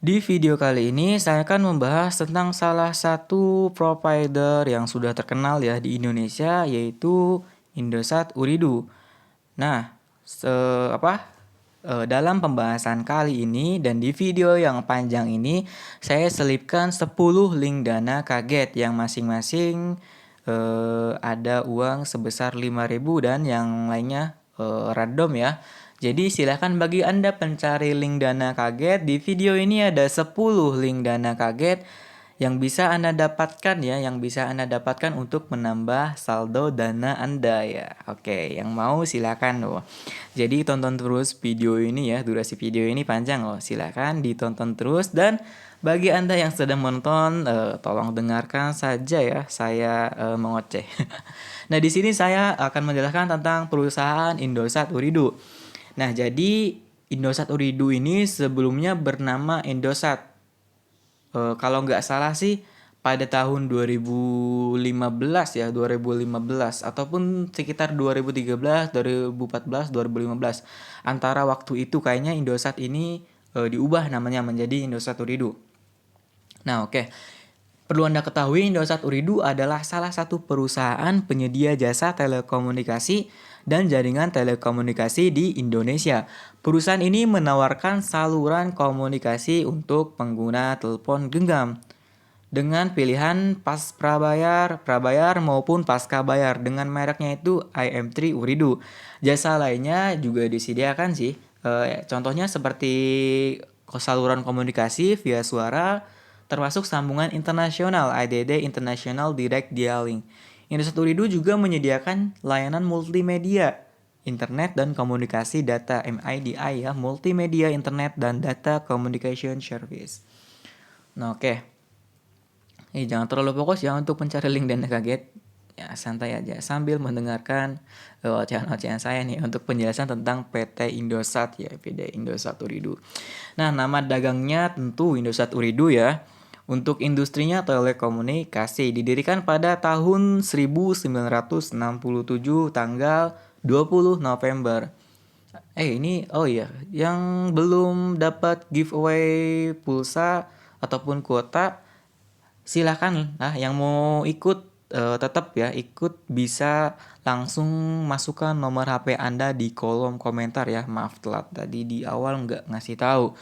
Di video kali ini saya akan membahas tentang salah satu provider yang sudah terkenal ya di Indonesia, yaitu Indosat Ooredoo. Nah, se apa? Dalam pembahasan kali ini dan di video yang panjang ini saya selipkan 10 link dana kaget yang masing-masing ada uang sebesar 5.000 dan yang lainnya random ya. Jadi silahkan bagi Anda pencari link dana kaget. Di video ini ada 10 link dana kaget yang bisa Anda dapatkan ya, yang bisa Anda dapatkan untuk menambah saldo dana Anda ya. Oke, yang mau silakan loh. Jadi tonton terus video ini ya, durasi video ini panjang loh. Silakan ditonton terus dan bagi Anda yang sedang menonton, tolong dengarkan saja ya, saya mengoceh. Nah, di sini saya akan menjelaskan tentang perusahaan Indosat Ooredoo. Nah, jadi Indosat Ooredoo ini sebelumnya bernama Indosat. Kalau nggak salah sih pada tahun 2015 ya, 2015 ataupun sekitar 2013, 2014, 2015. Antara waktu itu kayaknya Indosat ini diubah namanya menjadi Indosat Ooredoo. Nah, oke. Perlu Anda ketahui, Indosat Ooredoo adalah salah satu perusahaan penyedia jasa telekomunikasi dan jaringan telekomunikasi di Indonesia. Perusahaan ini menawarkan saluran komunikasi untuk pengguna telepon genggam dengan pilihan pas prabayar, prabayar maupun pasca bayar dengan mereknya itu IM3 Ooredoo. Jasa lainnya juga disediakan sih. Contohnya seperti saluran komunikasi via suara, termasuk sambungan internasional IDD International Direct Dialing. Indosat Ooredoo juga menyediakan layanan multimedia, internet dan komunikasi data MIDI ya, multimedia internet dan data communication service. Nah, oke. Jangan terlalu fokus ya untuk mencari link dan kaget. Ya, santai aja sambil mendengarkan ocehan-ocehan saya nih untuk penjelasan tentang PT Indosat ya, PT Indosat Ooredoo. Nah, nama dagangnya tentu Indosat Ooredoo ya. Untuk industrinya telekomunikasi didirikan pada tahun 1967 tanggal 20 November. Ini oh iya, yang belum dapat giveaway pulsa ataupun kuota silakan lah yang mau ikut tetap ya ikut bisa langsung masukkan nomor HP Anda di kolom komentar ya. Maaf telat tadi di awal nggak ngasih tahu.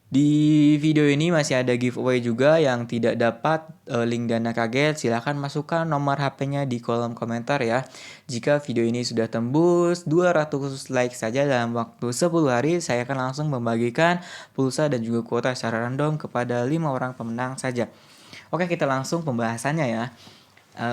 Di video ini masih ada giveaway juga yang tidak dapat link dana kaget. Silahkan masukkan nomor HP-nya di kolom komentar ya. Jika video ini sudah tembus 200 like saja dalam waktu 10 hari, saya akan langsung membagikan pulsa dan juga kuota secara random kepada 5 orang pemenang saja. Oke, kita langsung pembahasannya ya.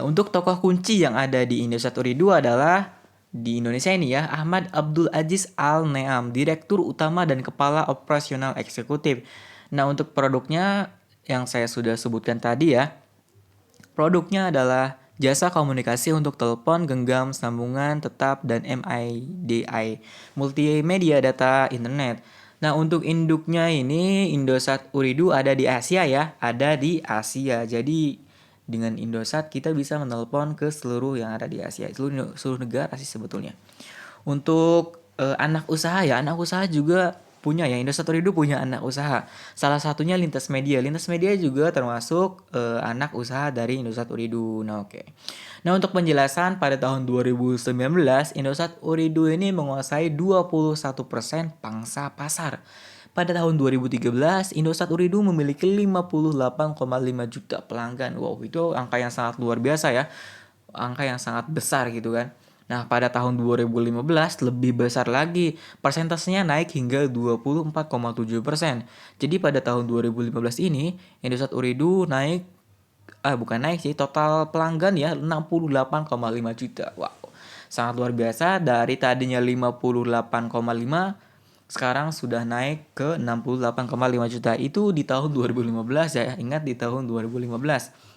Untuk tokoh kunci yang ada di Indosat Ooredoo adalah di Indonesia ini ya, Ahmad Abdul Aziz Al-Neam, Direktur Utama dan Kepala Operasional Eksekutif. Nah, untuk produknya yang saya sudah sebutkan tadi ya, produknya adalah jasa komunikasi untuk telepon, genggam, sambungan tetap, dan MIDI, multimedia data internet. Nah, untuk induknya ini Indosat Ooredoo ada di Asia ya, ada di Asia. Jadi dengan Indosat kita bisa menelpon ke seluruh yang ada di Asia, seluruh negara sih sebetulnya. Untuk anak usaha ya, anak usaha juga punya ya, Indosat Ooredoo punya anak usaha. Salah satunya Lintas Media. Lintas Media juga termasuk anak usaha dari Indosat Ooredoo. Nah, oke. Nah, untuk penjelasan pada tahun 2019, Indosat Ooredoo ini menguasai 21% pangsa pasar. Pada tahun 2013, Indosat Ooredoo memiliki 58,5 juta pelanggan. Wow, itu angka yang sangat luar biasa ya. Angka yang sangat besar gitu kan. Nah, pada tahun 2015 lebih besar lagi. Persentasenya naik hingga 24,7%. Jadi pada tahun 2015 ini, Indosat Ooredoo naik bukan naik sih, total pelanggan ya 68,5 juta. Wow. Sangat luar biasa dari tadinya 58,5 sekarang sudah naik ke 68,5 juta. Itu di tahun 2015 ya. Ingat di tahun 2015.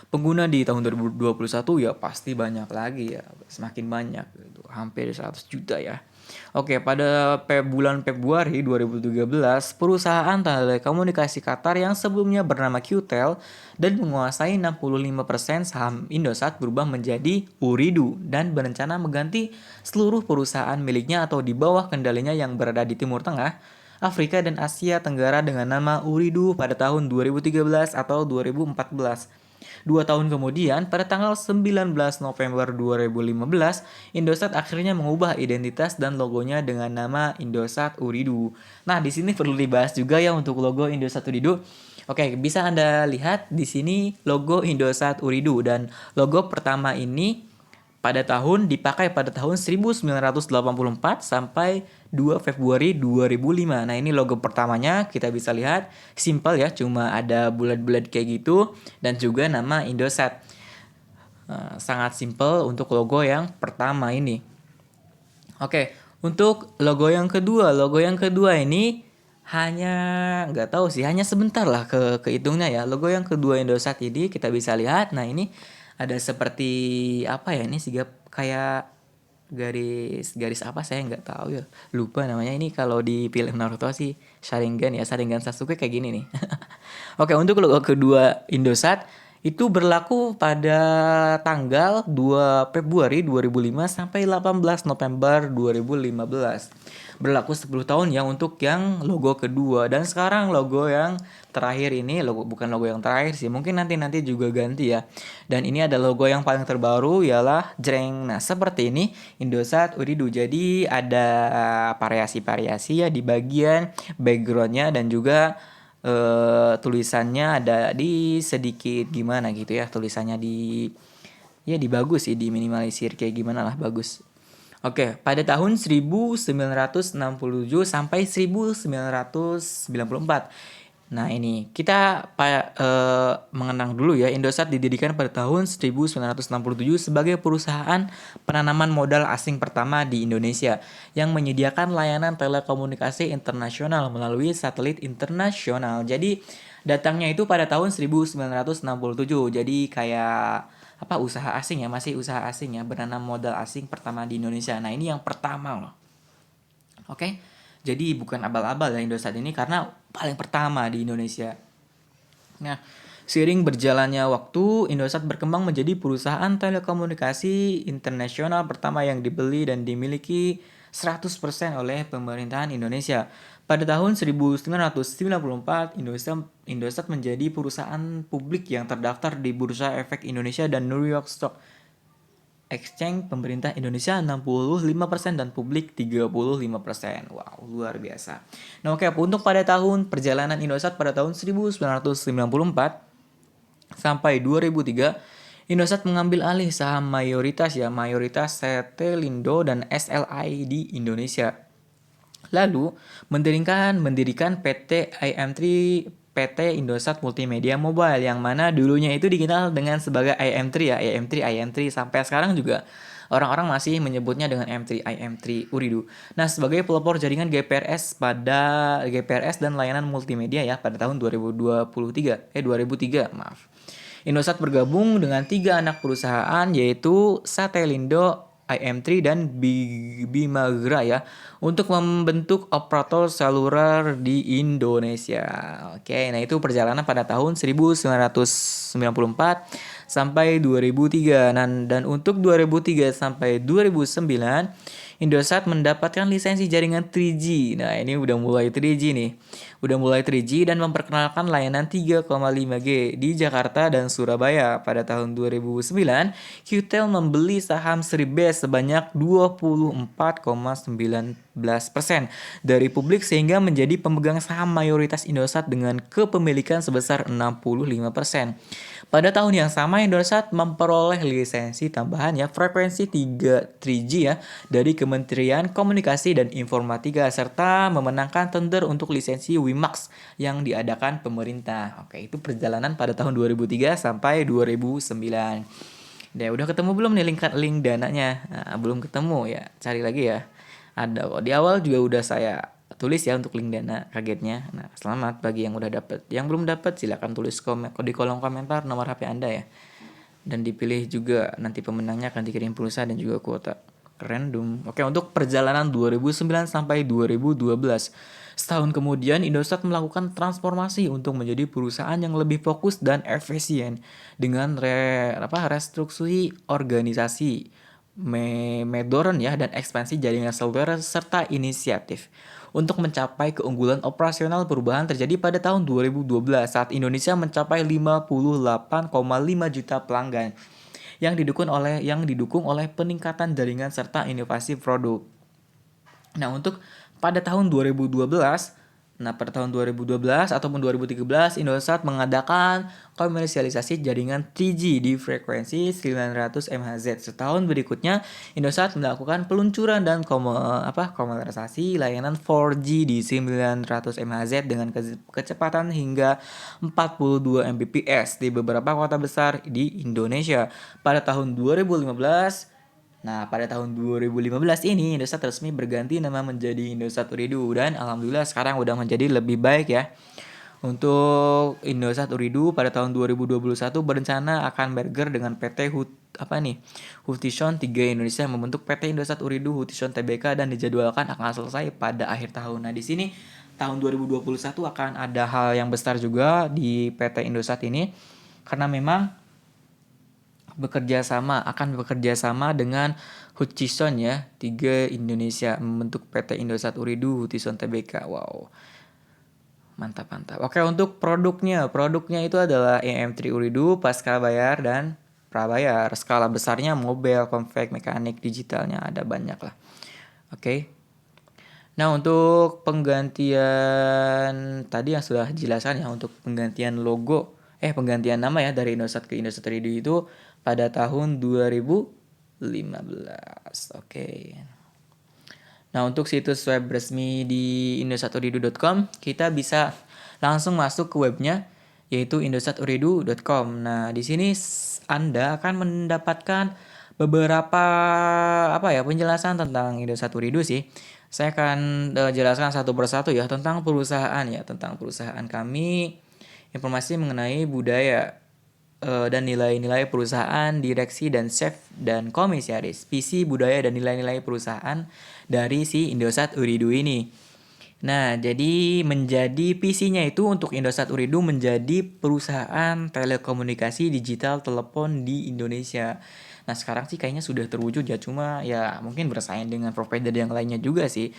Pengguna di tahun 2021 ya pasti banyak lagi ya. Semakin banyak gitu. Hampir 100 juta ya. Oke, pada bulan Februari 2013, perusahaan telekomunikasi Qatar yang sebelumnya bernama QTEL dan menguasai 65% saham Indosat berubah menjadi Ooredoo dan berencana mengganti seluruh perusahaan miliknya atau di bawah kendalinya yang berada di Timur Tengah Afrika dan Asia Tenggara dengan nama Ooredoo pada tahun 2013 atau 2014. 2 tahun kemudian, pada tanggal 19 November 2015, Indosat akhirnya mengubah identitas dan logonya dengan nama Indosat Ooredoo. Nah, di sini perlu dibahas juga ya untuk logo Indosat Ooredoo. Oke, bisa Anda lihat di sini logo Indosat Ooredoo, dan logo pertama ini dipakai pada tahun 1984 sampai 2 Februari 2005. Nah, ini logo pertamanya, kita bisa lihat simple ya, cuma ada bulat-bulat kayak gitu dan juga nama Indosat. Sangat simple untuk logo yang pertama ini. Oke, untuk logo yang kedua ini hanya nggak tahu sih, hanya sebentar lah kehitungnya ya. Logo yang kedua Indosat ini kita bisa lihat. Nah, ini ada seperti apa ya, ini sigap kayak garis apa, saya nggak tahu ya, lupa namanya. Ini kalau di film Naruto sih Sharingan ya, Sharingan Sasuke kayak gini nih. Oke, untuk logo kedua Indosat itu berlaku pada tanggal 2 Februari 2005 sampai 18 November 2015. Berlaku 10 tahun ya untuk yang logo kedua. Dan sekarang logo yang terakhir ini, bukan logo yang terakhir sih, mungkin nanti juga ganti ya. Dan ini ada logo yang paling terbaru, ialah jreng. Nah, seperti ini Indosat Ooredoo. Jadi ada variasi-variasi ya di bagian backgroundnya, dan juga tulisannya ada di sedikit gimana gitu ya, tulisannya di bagus sih, di minimalisir kayak gimana lah, bagus. Oke, pada tahun 1967 sampai 1994. Nah, ini kita mengenang dulu ya. Indosat didirikan pada tahun 1967 sebagai perusahaan penanaman modal asing pertama di Indonesia yang menyediakan layanan telekomunikasi internasional melalui satelit internasional. Jadi datangnya itu pada tahun 1967. Jadi kayak usaha asing ya, masih usaha asing ya, bernanam modal asing pertama di Indonesia. Nah, ini yang pertama loh. Oke. Jadi bukan abal-abal ya Indosat ini, karena paling pertama di Indonesia. Nah, seiring berjalannya waktu, Indosat berkembang menjadi perusahaan telekomunikasi internasional pertama yang dibeli dan dimiliki 100% oleh pemerintahan Indonesia. Pada tahun 1994, Indosat menjadi perusahaan publik yang terdaftar di Bursa Efek Indonesia dan New York Stock Exchange. Pemerintah Indonesia 65% dan publik 35%. Wow, luar biasa. Nah, oke, untuk pada tahun perjalanan Indosat pada tahun 1994 sampai 2003, Indosat mengambil alih saham mayoritas Cetelindo dan SLI di Indonesia. Lalu mendirikan PT IM3, PT Indosat Multimedia Mobile, yang mana dulunya itu dikenal dengan sebagai IM3 ya, IM3 sampai sekarang juga orang-orang masih menyebutnya dengan IM3 Ooredoo. Nah, sebagai pelopor jaringan GPRS dan layanan multimedia ya pada tahun 2003, maaf. Indosat bergabung dengan 3 anak perusahaan, yaitu Satelindo, IM3 dan Bimagra ya, untuk membentuk operator seluler di Indonesia. Oke, nah itu perjalanan pada tahun 1994 sampai 2003. Dan untuk 2003 sampai 2009, Indosat mendapatkan lisensi jaringan 3G. Nah, ini udah mulai 3G nih. Udah mulai 3G dan memperkenalkan layanan 3,5G di Jakarta dan Surabaya. Pada tahun 2009, Qtel membeli saham Sribes sebanyak 24,19% dari publik, sehingga menjadi pemegang saham mayoritas Indosat dengan kepemilikan sebesar 65%. Pada tahun yang sama, Indosat memperoleh lisensi tambahan ya frekuensi 3G ya dari Kementerian Komunikasi dan Informatika, serta memenangkan tender untuk lisensi WiMAX yang diadakan pemerintah. Oke, itu perjalanan pada tahun 2003 sampai 2009. Udah ketemu belum nih link dananya? Nah, belum ketemu ya, cari lagi ya. Ada kok, di awal juga udah saya tulis ya untuk link dana, kagetnya. Nah, selamat bagi yang udah dapet. Yang belum dapet silakan tulis di kolom komentar nomor HP Anda ya. Dan dipilih juga, nanti pemenangnya akan dikirim pulsa dan juga kuota random. Oke, untuk perjalanan 2009 sampai 2012. Setahun kemudian, Indosat melakukan transformasi untuk menjadi perusahaan yang lebih fokus dan efisien dengan restrukturasi organisasi, Medorn ya, dan ekspansi jaringan seluler serta inisiatif. Untuk mencapai keunggulan operasional, perubahan terjadi pada tahun 2012 saat Indonesia mencapai 58,5 juta pelanggan yang didukung oleh peningkatan jaringan serta inovasi produk. Nah, pada tahun 2012, pada tahun 2012 ataupun 2013, Indosat mengadakan komersialisasi jaringan 3G di frekuensi 900 MHz. Setahun berikutnya, Indosat melakukan peluncuran dan komersialisasi layanan 4G di 900 MHz dengan kecepatan hingga 42 Mbps di beberapa kota besar di Indonesia. Pada tahun 2015 ini Indosat resmi berganti nama menjadi Indosat Uridu, dan alhamdulillah sekarang udah menjadi lebih baik ya. Untuk Indosat Uridu pada tahun 2021 berencana akan merger dengan PT Hutchison 3 Indonesia, membentuk PT Indosat Uridu Hutchison Tbk, dan dijadwalkan akan selesai pada akhir tahun. Nah, di sini tahun 2021 akan ada hal yang besar juga di PT Indosat ini, karena memang akan bekerja sama dengan Hutchison ya, 3 Indonesia, membentuk PT Indosat Uridu Hutchison Tbk. Wow. Mantap. Oke, untuk produknya itu adalah EM3 Uridu, pasca bayar dan prabayar. Skala besarnya mobile, compact, mekanik, digitalnya ada banyak lah. Oke. Nah, untuk penggantian tadi yang sudah jelaskan ya, untuk penggantian nama ya dari Indosat ke Indosat Uridu itu pada tahun 2015. Oke. Nah, untuk situs web resmi di indosaturidu.com, kita bisa langsung masuk ke webnya, yaitu indosaturidu.com. Nah, di sini Anda akan mendapatkan beberapa penjelasan tentang Indosat Uridu sih. Saya akan jelaskan satu persatu ya tentang perusahaan kami, informasi mengenai budaya dan nilai-nilai perusahaan, direksi dan chef dan komisaris, visi, budaya dan nilai-nilai perusahaan dari si Indosat Uridu ini. Nah, jadi menjadi visinya itu untuk Indosat Uridu menjadi perusahaan telekomunikasi digital telepon di Indonesia. Nah, sekarang sih kayaknya sudah terwujud ya, cuma ya mungkin bersaing dengan provider yang lainnya juga sih.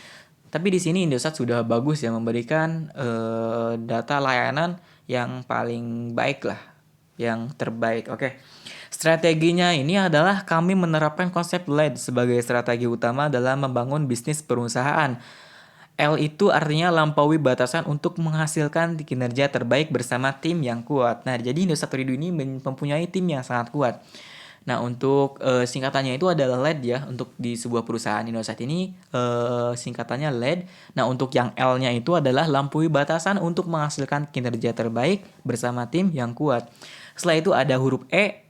Tapi di sini Indosat sudah bagus ya memberikan data layanan yang paling baik lah, yang terbaik. Oke. Strateginya ini adalah kami menerapkan konsep LED sebagai strategi utama dalam membangun bisnis perusahaan. L itu artinya lampaui batasan untuk menghasilkan kinerja terbaik bersama tim yang kuat. Nah, jadi Indosat Uridu ini mempunyai tim yang sangat kuat. Nah, untuk singkatannya itu adalah LED ya. Untuk di sebuah perusahaan Indosat ini singkatannya LED. Nah, untuk yang L-nya itu adalah lampaui batasan untuk menghasilkan kinerja terbaik bersama tim yang kuat. Setelah itu ada huruf E,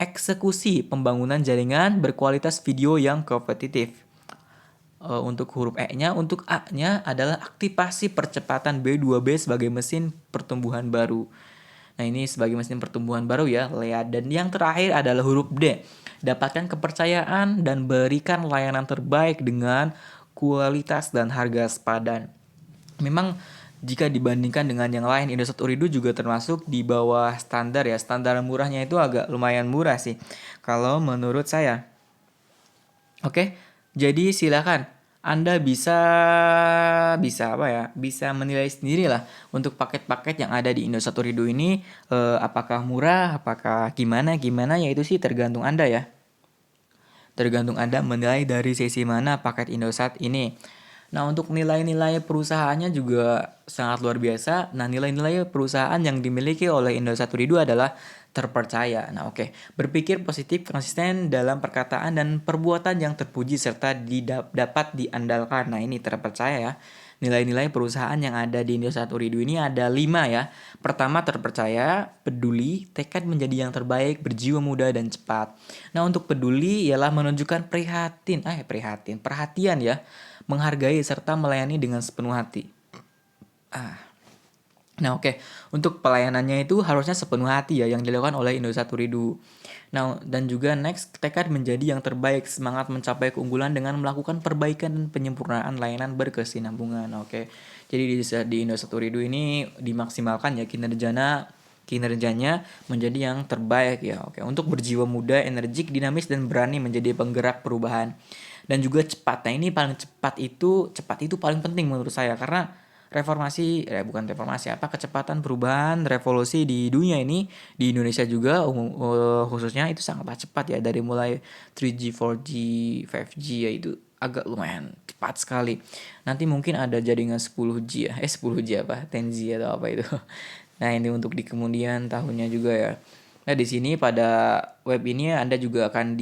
eksekusi pembangunan jaringan berkualitas video yang kompetitif. Untuk huruf E-nya, untuk A-nya adalah aktivasi percepatan B2B sebagai mesin pertumbuhan baru. Nah, ini sebagai mesin pertumbuhan baru ya, Lea. Dan yang terakhir adalah huruf D. Dapatkan kepercayaan dan berikan layanan terbaik dengan kualitas dan harga sepadan. Memang jika dibandingkan dengan yang lain, Indosat Uridu juga termasuk di bawah standar ya. Standar murahnya itu agak lumayan murah sih kalau menurut saya. Oke, jadi silakan Anda bisa menilai sendiri lah untuk paket-paket yang ada di Indosat Uridu ini, apakah murah, apakah gimana ya, itu sih tergantung Anda ya. Tergantung Anda menilai dari sisi mana paket Indosat ini. Nah, untuk nilai-nilai perusahaannya juga sangat luar biasa. Nah, nilai-nilai perusahaan yang dimiliki oleh Indosat Uridu adalah terpercaya. Nah, oke. Berpikir positif, konsisten dalam perkataan dan perbuatan yang terpuji serta dapat diandalkan. Nah, ini terpercaya ya. Nilai-nilai perusahaan yang ada di Indosat Uridu ini ada 5 ya. Pertama, terpercaya, peduli, tekad menjadi yang terbaik, berjiwa muda dan cepat. Nah, untuk peduli ialah menunjukkan perhatian ya, menghargai serta melayani dengan sepenuh hati. Nah, oke. Untuk pelayanannya itu harusnya sepenuh hati ya yang dilakukan oleh Indosat Uridu. Nah, dan juga next, tekad menjadi yang terbaik, semangat mencapai keunggulan dengan melakukan perbaikan dan penyempurnaan layanan berkesinambungan. Oke. Jadi di Indosat Uridu ini dimaksimalkan ya kinerjanya kinerjanya menjadi yang terbaik ya. Oke, untuk berjiwa muda, energik, dinamis dan berani menjadi penggerak perubahan. Dan juga cepat. Nah, ini paling cepat itu paling penting menurut saya karena bukan reformasi apa kecepatan perubahan revolusi di dunia ini di Indonesia juga khususnya itu sangatlah cepat ya dari mulai 3G, 4G, 5G ya itu agak lumayan cepat sekali. Nanti mungkin ada jaringan 10G ya. 10G apa? 10G atau apa itu. Nah, ini untuk di kemudian tahunnya juga ya. Nah, di sini pada web ini Anda juga akan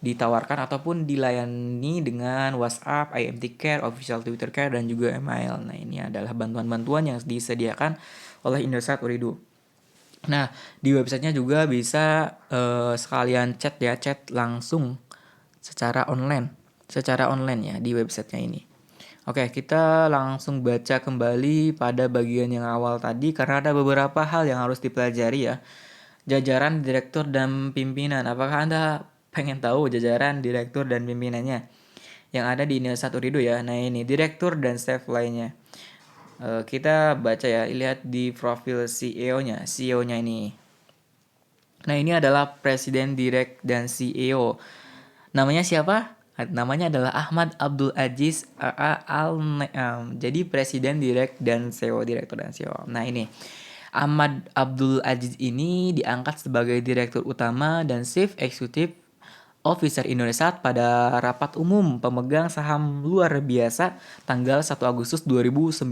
ditawarkan ataupun dilayani dengan WhatsApp, IMT Care, Official Twitter Care, dan juga email. Nah, ini adalah bantuan-bantuan yang disediakan oleh Indosat Ooredoo. Nah, di websitenya juga bisa sekalian chat langsung secara online ya di websitenya ini. Oke, kita langsung baca kembali pada bagian yang awal tadi karena ada beberapa hal yang harus dipelajari ya. Jajaran direktur dan pimpinan. Apakah Anda pengen tahu jajaran direktur dan pimpinannya yang ada di Indosat Ooredoo ya? Nah, ini direktur dan staff lainnya. Kita baca ya, lihat di profil CEO-nya. CEO-nya ini. Nah, ini adalah presiden direct dan CEO. Namanya siapa? Namanya adalah Ahmad Abdul Aziz Al-Ne'am. Jadi presiden direct dan CEO, direktur dan CEO. Nah, ini Ahmad Abdul Aziz ini diangkat sebagai direktur utama dan chief executive officer Indosat pada rapat umum pemegang saham luar biasa tanggal 1 Agustus 2019.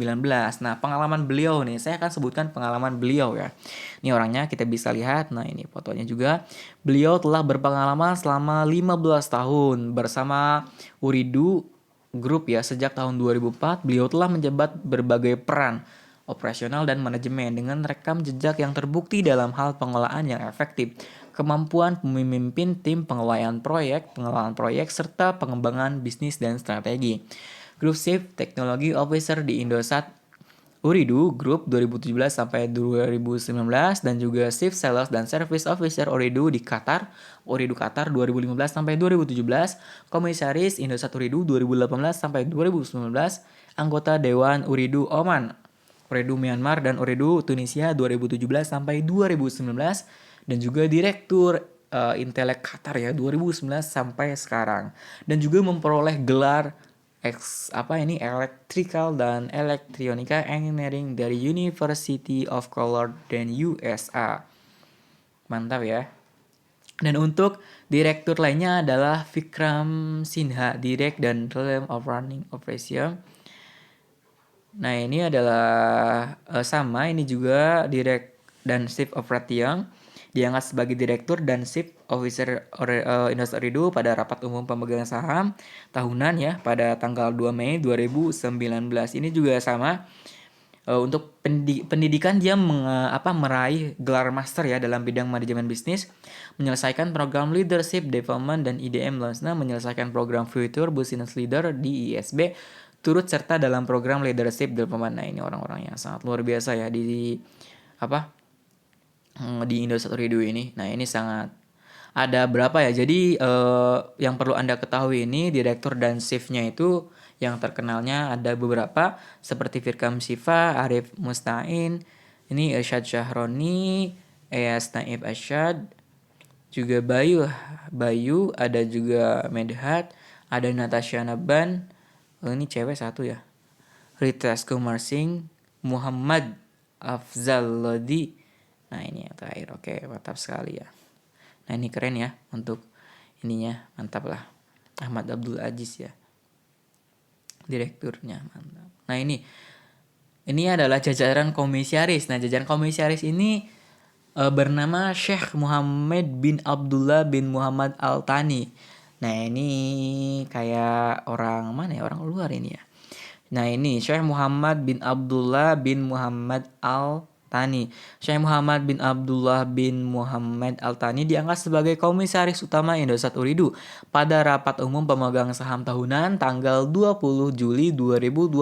Nah, pengalaman beliau nih, saya akan sebutkan pengalaman beliau ya. Ini orangnya kita bisa lihat. Nah, ini fotonya juga. Beliau telah berpengalaman selama 15 tahun bersama Ooredoo Group ya. Sejak tahun 2004, beliau telah menjabat berbagai peran operasional dan manajemen dengan rekam jejak yang terbukti dalam hal pengelolaan yang efektif, kemampuan memimpin tim pengelolaan proyek, serta pengembangan bisnis dan strategi. Group Chief Technology Officer di Indosat Ooredoo Group 2017 sampai 2019 dan juga Chief Sales dan Service Officer Ooredoo di Qatar, Ooredoo Qatar 2015 sampai 2017, Komisaris Indosat Ooredoo 2018 sampai 2019, anggota Dewan Ooredoo Oman, Ooredoo Myanmar dan Ooredoo Tunisia 2017 sampai 2019 dan juga Direktur Intelek Qatar ya 2019 sampai sekarang dan juga memperoleh gelar Electrical dan Elektronika Engineering dari University of Colorado dan USA. Mantap ya. Dan untuk direktur lainnya adalah Vikram Sinha, Direct dan Realm of Running Operation. Nah, ini adalah sama, ini juga Direct dan Chief Operation diangkat sebagai Direktur dan Chief Officer Indosat Ooredoo pada rapat umum pemegang saham tahunan ya pada tanggal 2 Mei 2019. Ini juga sama. Untuk pendidikan dia meraih gelar master ya dalam bidang manajemen bisnis, menyelesaikan program leadership development dan IDM Lansna, menyelesaikan program Future Business Leader di ISB, turut serta dalam program leadership development. Nah, ini orang-orang yang sangat luar biasa ya di Indosat Ooredoo ini. Nah, ini sangat ada berapa ya? Jadi yang perlu Anda ketahui ini direktur dan chief-nya itu yang terkenalnya ada beberapa seperti Virkam Siva, Arif Mustain, ini Irsyad Syahroni, Eyas Naif Asyad, juga Bayu, ada juga Medhat, ada Natasha Naban, ini cewek satu ya. Ritas Kumar Singh, Muhammad Afzal Lodi. Nah, ini yang terakhir. Oke, mantap sekali ya. Nah, ini keren ya untuk ininya, mantap lah. Ahmad Abdul Aziz ya. Direkturnya, mantap. Nah, ini adalah jajaran komisaris. Nah, jajaran komisaris ini bernama Syekh Muhammad bin Abdullah bin Muhammad Al-Thani. Nah, ini kayak orang mana ya? Orang luar ini ya. Nah, ini Syekh Muhammad bin Abdullah bin Muhammad Al-Thani. Syekh Muhammad bin Abdullah bin Muhammad Al-Thani diangkat sebagai komisaris utama Indosat Ooredoo pada rapat umum pemegang saham tahunan tanggal 20 Juli 2020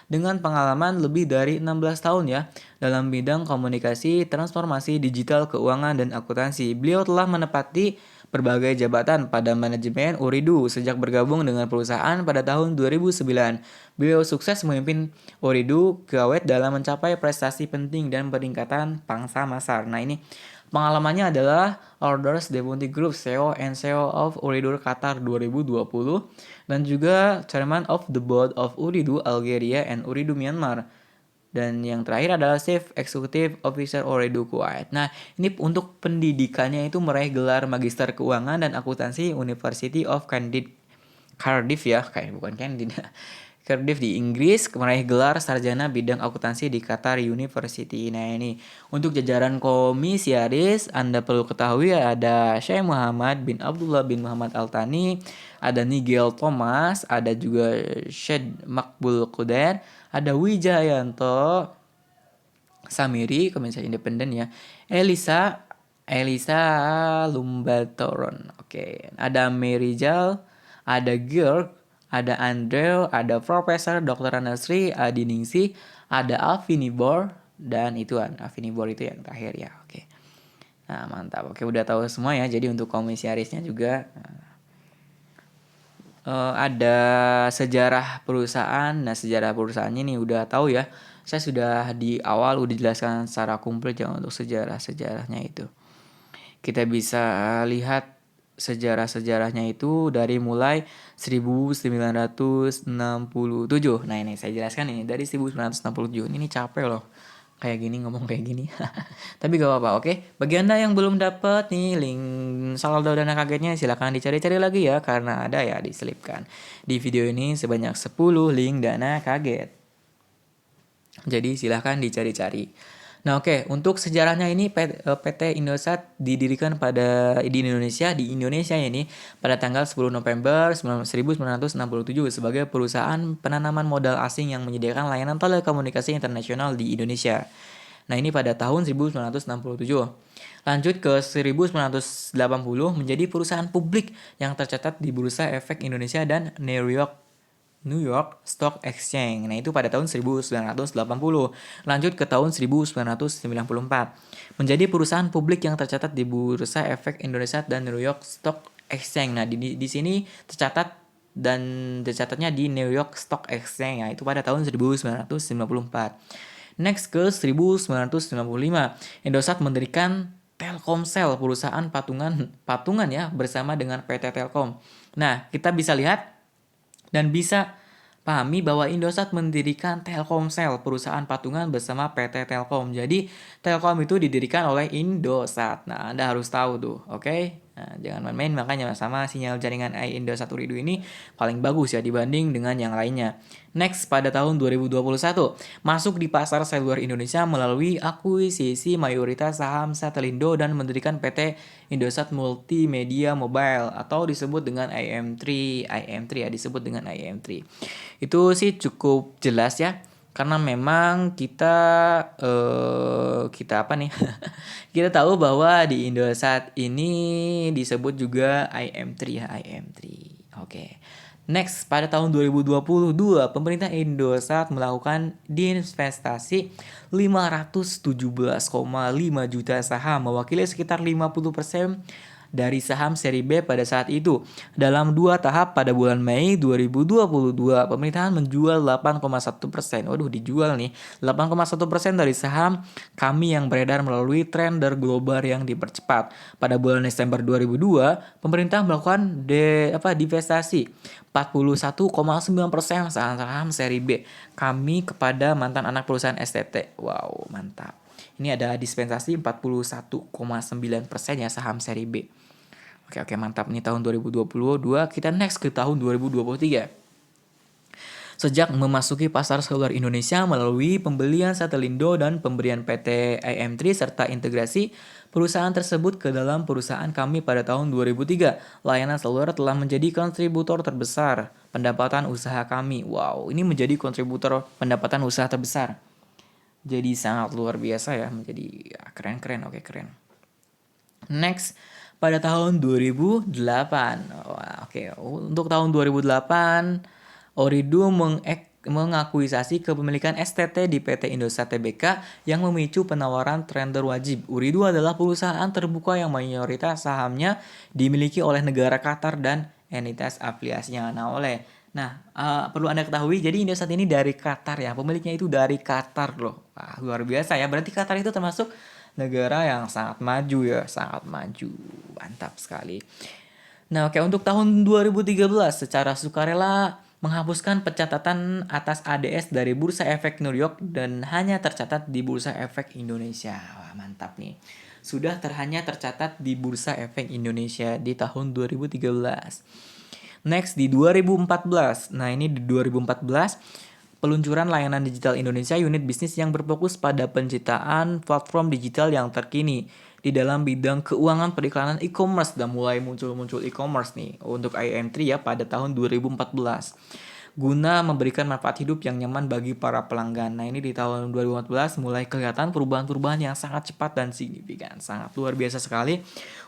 dengan pengalaman lebih dari 16 tahun ya dalam bidang komunikasi, transformasi digital, keuangan dan akuntansi. Beliau telah menepati berbagai jabatan pada manajemen Ooredoo sejak bergabung dengan perusahaan pada tahun 2009. Beliau sukses memimpin Ooredoo Kuwait dalam mencapai prestasi penting dan peningkatan pangsa pasar. Nah, ini pengalamannya adalah Orders Deputy Group CEO and CEO of Ooredoo Qatar 2020 dan juga Chairman of the Board of Ooredoo Algeria and Ooredoo Myanmar. Dan yang terakhir adalah Chief Executive Officer Ooredoo Kuwait. Nah, ini untuk pendidikannya itu meraih gelar Magister Keuangan dan Akuntansi University of Cardiff ya, kayak bukan Candid. Cardiff di Inggris, meraih gelar sarjana bidang akuntansi di Qatar University. Nah, ini untuk jajaran komisaris Anda perlu ketahui ada Syekh Muhammad bin Abdullah bin Muhammad Al-Thani, ada Nigel Thomas, ada juga Syed Makbul Qudair, ada Wijayanto Samiri, komisaris independen ya. Elisa Lumbatoron. Oke, ada Merijal, ada Georg, ada Andrew, ada Profesor Dr. Nasri Adiningsih, ada Afinibor, dan itu Afinibor itu yang terakhir ya. Oke. Nah, mantap. Oke, udah tahu semua ya. Jadi untuk komisarisnya juga ada sejarah perusahaan. Nah, sejarah perusahaannya nih udah tahu ya. Saya sudah di awal udah jelaskan secara komplit ya untuk sejarah-sejarahnya itu. Kita bisa lihat sejarah-sejarahnya itu dari mulai 1967. Nah, ini saya jelaskan ini dari 1967. Ini capek loh. Kayak gini ngomong kayak gini. Tapi gak apa-apa, oke. Bagi Anda yang belum dapat nih link saldo dana kagetnya silahkan dicari-cari lagi ya karena ada ya diselipkan. Di video ini sebanyak 10 link dana kaget. Jadi silahkan dicari-cari. Nah, oke, untuk sejarahnya ini PT Indosat didirikan di Indonesia ini pada tanggal 10 November 1967 sebagai perusahaan penanaman modal asing yang menyediakan layanan telekomunikasi internasional di Indonesia. Nah, ini pada tahun 1967. Lanjut ke 1980 menjadi perusahaan publik yang tercatat di Bursa Efek Indonesia dan New York Stock Exchange. Nah, itu pada tahun 1980. Lanjut ke tahun 1994. Menjadi perusahaan publik yang tercatat di Bursa Efek Indonesia dan New York Stock Exchange. Nah, di sini tercatatnya di New York Stock Exchange ya, itu pada tahun 1994. Next ke 1995, Indosat mendirikan Telkomsel, perusahaan patungan ya bersama dengan PT Telkom. Nah, kita bisa lihat dan bisa pahami bahwa Indosat mendirikan Telkomsel, perusahaan patungan bersama PT Telkom. Jadi Telkom itu didirikan oleh Indosat. Nah, Anda harus tahu tuh, oke? Nah, jangan main-main, makanya sama sinyal jaringan Indosat Ooredoo ini paling bagus ya dibanding dengan yang lainnya. Next, pada tahun 2021, masuk di pasar seluler Indonesia melalui akuisisi mayoritas saham Satelindo dan mendirikan PT Indosat Multimedia Mobile atau disebut dengan IM3 ya, disebut dengan IM3. Itu sih cukup jelas ya. Karena memang kita apa nih? Kita tahu bahwa di Indosat ini disebut juga IM3 ya, IM3. Oke. Next, pada tahun 2022, pemerintah Indosat melakukan diinvestasi 517,5 juta saham, mewakili sekitar 50% dari saham seri B pada saat itu. Dalam 2 tahap pada bulan Mei 2022, pemerintahan menjual 8,1%. Waduh, dijual nih. 8,1% dari saham kami yang beredar melalui trader global yang dipercepat. Pada bulan Desember 2002, pemerintah melakukan divestasi 41,9% saham seri B kami kepada mantan anak perusahaan STT. Wow, mantap. Ini ada dispensasi 41,9% ya saham seri B. Oke, mantap. Ini tahun 2022. Kita next ke tahun 2023. Sejak memasuki pasar seluler Indonesia melalui pembelian Satelindo dan pemberian PT IM3 serta integrasi perusahaan tersebut ke dalam perusahaan kami pada tahun 2003, layanan seluler telah menjadi kontributor terbesar pendapatan usaha kami. Wow, ini menjadi kontributor pendapatan usaha terbesar. Jadi sangat luar biasa ya, menjadi keren. Keren. Next, pada tahun 2008. Untuk tahun 2008, Ooredoo mengakuisasi kepemilikan STT di PT Indosat Tbk yang memicu penawaran tender wajib. Ooredoo adalah perusahaan terbuka yang mayoritas sahamnya dimiliki oleh negara Qatar dan entitas afiliasinya. Perlu Anda ketahui, jadi Indosat ini dari Qatar ya, pemiliknya itu dari Qatar loh. Wah, luar biasa ya, berarti Qatar itu termasuk negara yang sangat maju ya, sangat maju. Mantap sekali. Nah, oke, untuk tahun 2013 secara sukarela menghapuskan pencatatan atas ADS dari Bursa Efek New York dan hanya tercatat di Bursa Efek Indonesia. Wah, mantap nih. Sudah hanya tercatat di Bursa Efek Indonesia di tahun 2013. Next di 2014. Nah, ini di 2014 peluncuran layanan digital Indonesia unit bisnis yang berfokus pada penciptaan platform digital yang terkini di dalam bidang keuangan periklanan e-commerce dan mulai muncul e-commerce nih untuk IM3 ya pada tahun 2014 guna memberikan manfaat hidup yang nyaman bagi para pelanggan. Nah, ini di tahun 2014 mulai kelihatan perubahan-perubahan yang sangat cepat dan signifikan. Sangat luar biasa sekali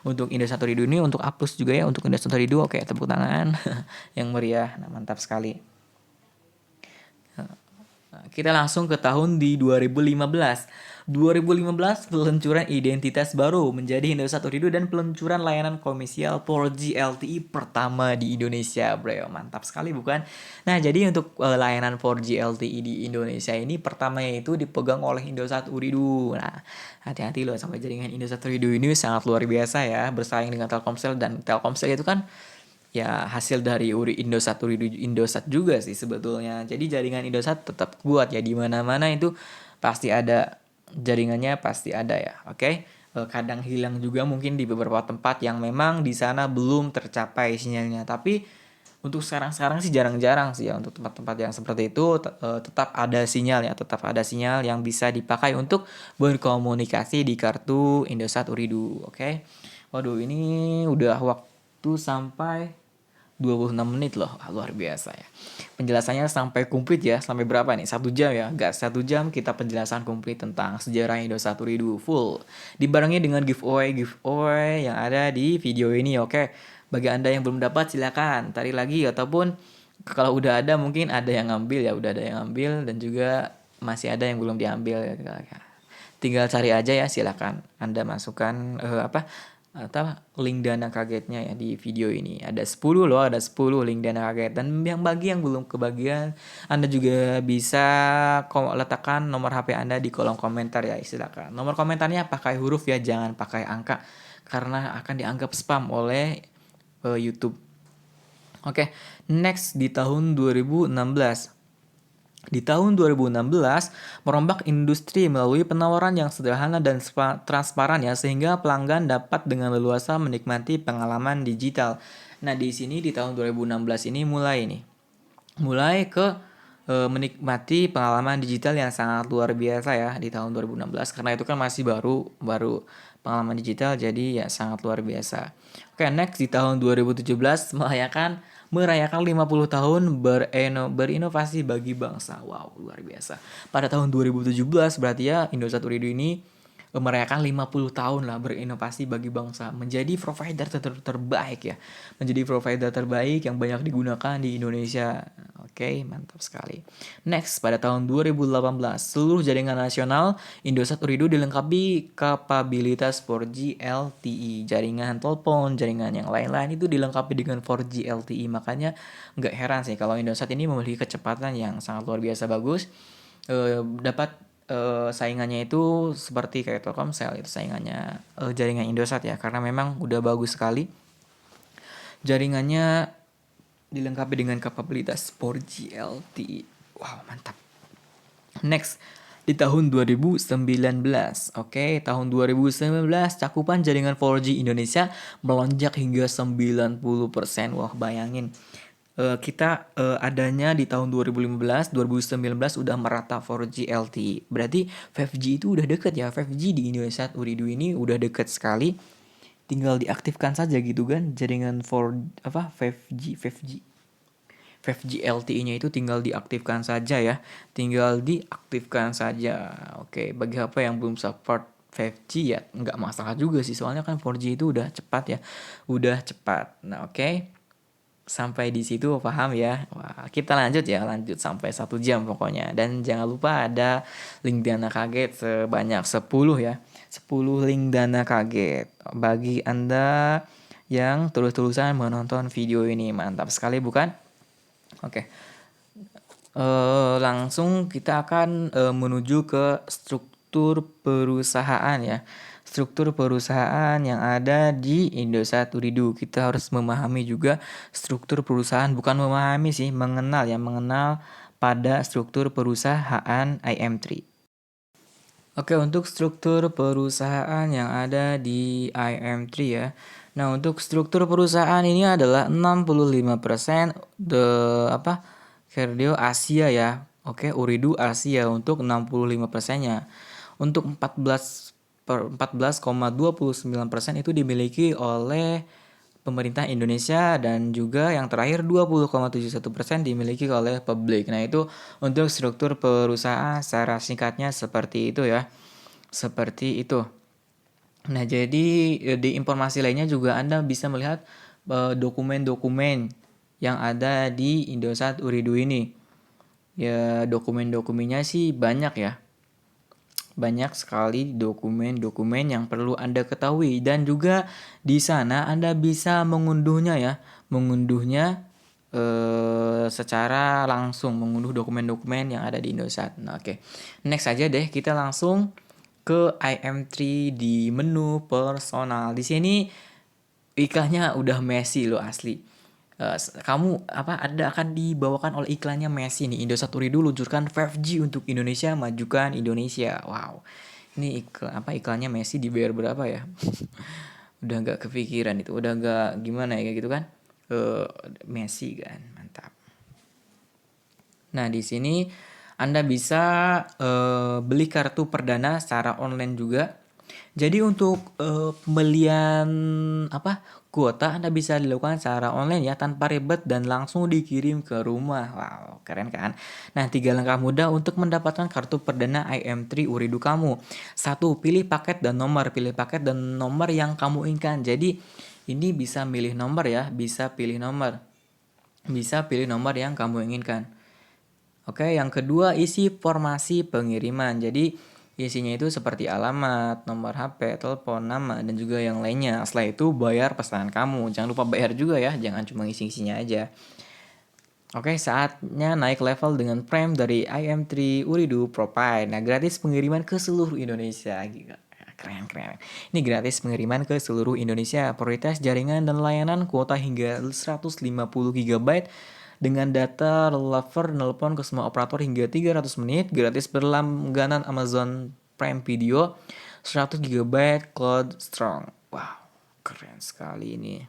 untuk Indosat Ooredoo ini, untuk Apus juga ya untuk Indosat Ooredoo. Oke, tepuk tangan yang meriah. Nah, mantap sekali. Kita langsung ke tahun di 2015. 2015 peluncuran identitas baru menjadi Indosat Ooredoo dan peluncuran layanan komersial 4G LTE pertama di Indonesia, bro. Mantap sekali bukan? Nah, jadi untuk layanan 4G LTE di Indonesia ini pertamanya itu dipegang oleh Indosat Ooredoo. Nah, hati-hati loh sampai jaringan Indosat Ooredoo ini sangat luar biasa ya, bersaing dengan Telkomsel, dan Telkomsel itu kan ya hasil dari Indosat Ooredoo Indosat juga sih sebetulnya. Jadi jaringan Indosat tetap kuat ya, di mana-mana itu pasti ada jaringannya, pasti ada ya. Oke. Kadang hilang juga mungkin di beberapa tempat yang memang di sana belum tercapai sinyalnya. Tapi untuk sekarang sih jarang-jarang sih ya, untuk tempat-tempat yang seperti itu tetap ada sinyal ya, tetap ada sinyal yang bisa dipakai untuk berkomunikasi di kartu Indosat Ooredoo. Oke. Waduh, ini udah waktu sampai 26 menit loh. Luar biasa ya. Penjelasannya sampai komplit ya. Sampai berapa nih? 1 jam ya? Enggak, 1 jam kita penjelasan komplit tentang sejarah Indosat Ooredoo full. Dibarengi dengan giveaway yang ada di video ini. Oke. Bagi Anda yang belum dapat silakan tarik lagi, ataupun kalau udah ada mungkin ada yang ngambil ya, udah ada yang ngambil, dan juga masih ada yang belum diambil ya. Tinggal cari aja ya, silakan Anda masukkan atau link dana kagetnya ya di video ini. Ada 10 loh, ada 10 link dana kaget. Dan bagi yang belum kebagian, Anda juga bisa letakkan nomor HP Anda di kolom komentar ya, silakan. Nomor komentarnya pakai huruf ya, jangan pakai angka, karena akan dianggap spam oleh YouTube. Oke, next di tahun 2016. Di tahun 2016, merombak industri melalui penawaran yang sederhana dan transparan ya, sehingga pelanggan dapat dengan leluasa menikmati pengalaman digital. Nah, di sini di tahun 2016 ini mulai menikmati pengalaman digital yang sangat luar biasa ya di tahun 2016, karena itu kan masih baru pengalaman digital, jadi ya sangat luar biasa. Oke, next di tahun 2017 merayakan 50 tahun berinovasi bagi bangsa. Wow, luar biasa. Pada tahun 2017 berarti ya Indosat Ooredoo ini merayakan 50 tahun lah berinovasi bagi bangsa, menjadi provider terbaik ya. Menjadi provider terbaik yang banyak digunakan di Indonesia. Oke, mantap sekali. Next, pada tahun 2018, seluruh jaringan nasional Indosat Ooredoo dilengkapi kapabilitas 4G LTE. Jaringan telepon, jaringan yang lain-lain itu dilengkapi dengan 4G LTE. Makanya nggak heran sih kalau Indosat ini memiliki kecepatan yang sangat luar biasa bagus. Dapat saingannya itu seperti kayak Telkomsel, itu saingannya jaringan Indosat ya, karena memang udah bagus sekali jaringannya, dilengkapi dengan kapabilitas 4G LTE. Wow, mantap. Next, di tahun 2019. Oke, tahun 2019 cakupan jaringan 4G Indonesia melonjak hingga 90%. Wah, bayangin. Adanya di tahun 2015, 2019 udah merata 4G LTE. Berarti 5G itu udah deket ya. 5G di Indosat Ooredoo ini udah deket sekali. Tinggal diaktifkan saja gitu kan jaringan 5G LTE-nya itu tinggal diaktifkan saja ya. Tinggal diaktifkan saja. Oke, bagi HP yang belum support 5G ya nggak masalah juga sih, soalnya kan 4G itu udah cepat ya. Udah cepat. Nah, oke. Sampai di situ paham ya? Wah, kita lanjut ya, lanjut sampai 1 jam pokoknya. Dan jangan lupa ada link dana kaget sebanyak 10 ya. 10 link dana kaget. Bagi Anda yang terus-terusan menonton video ini, mantap sekali bukan? Oke. Langsung kita akan menuju ke struktur perusahaan ya. Struktur perusahaan yang ada di Indosat Uridu. Kita harus memahami juga struktur perusahaan, bukan memahami sih, mengenal ya, mengenal pada struktur perusahaan IM3. Oke, untuk struktur perusahaan yang ada di IM3 ya. Nah, untuk struktur perusahaan ini adalah 65% Cardio Asia ya. Oke, Uridu Asia untuk 65%-nya. Untuk 14,29% itu dimiliki oleh pemerintah Indonesia, dan juga yang terakhir 20,71% dimiliki oleh publik. Nah, itu untuk struktur perusahaan secara singkatnya seperti itu ya. Seperti itu. Nah, jadi di informasi lainnya juga Anda bisa melihat dokumen-dokumen yang ada di Indosat Uridu ini. Ya, dokumen-dokumennya sih banyak ya. Banyak sekali dokumen-dokumen yang perlu Anda ketahui, dan juga di sana Anda bisa mengunduhnya ya, mengunduhnya secara langsung, mengunduh dokumen-dokumen yang ada di Indosat. Nah, oke. Next aja deh, kita langsung ke IM3 di menu personal. Di sini iklannya udah Messi loh asli. Kamu akan dibawakan oleh iklannya Messi nih. Indosat Uridu luncurkan 5G untuk Indonesia, majukan Indonesia. Wow. Ini iklannya Messi dibayar berapa ya? Udah nggak kepikiran itu. Udah nggak gimana ya kayak gitu kan? Messi kan, mantap. Nah, di sini Anda bisa beli kartu perdana secara online juga. Jadi untuk pembelian kuota Anda bisa dilakukan secara online ya, tanpa ribet dan langsung dikirim ke rumah. Wow, keren kan? Nah, 3 langkah mudah untuk mendapatkan kartu perdana IM3 Uridu kamu. 1. Pilih paket dan nomor. Pilih paket dan nomor yang kamu inginkan. Jadi ini bisa milih nomor ya, bisa pilih nomor. Bisa pilih nomor yang kamu inginkan. Oke, yang kedua isi formasi pengiriman. Jadi isinya itu seperti alamat, nomor HP, telepon, nama, dan juga yang lainnya. Setelah itu bayar pesanan kamu. Jangan lupa bayar juga ya, jangan cuma isi-isinya aja. Oke, saatnya naik level dengan Prime dari IM3 Uridu Provide. Nah, gratis pengiriman ke seluruh Indonesia. Gila. Keren, keren. Ini gratis pengiriman ke seluruh Indonesia. Prioritas jaringan dan layanan, kuota hingga 150 GB dengan data lover, nelpon ke semua operator hingga 300 menit, gratis berlangganan Amazon Prime Video, 100 GB cloud strong. Wow, keren sekali ini.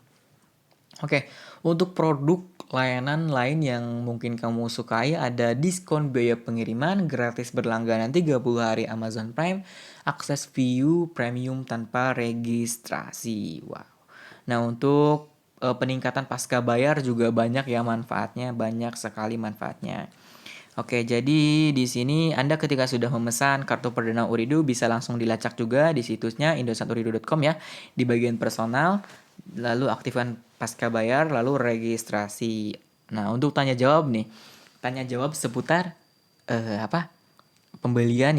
Oke, untuk produk layanan lain yang mungkin kamu sukai ada diskon biaya pengiriman, gratis berlangganan 30 hari Amazon Prime, akses view premium tanpa registrasi. Wow. Nah, untuk peningkatan pasca bayar juga banyak ya manfaatnya, banyak sekali manfaatnya. Oke, jadi di sini Anda ketika sudah memesan kartu perdana Uridu bisa langsung dilacak juga di situsnya indosaturidu.com ya, di bagian personal, lalu aktifkan pasca bayar, lalu registrasi. Nah, untuk tanya jawab nih, tanya jawab seputar pembelian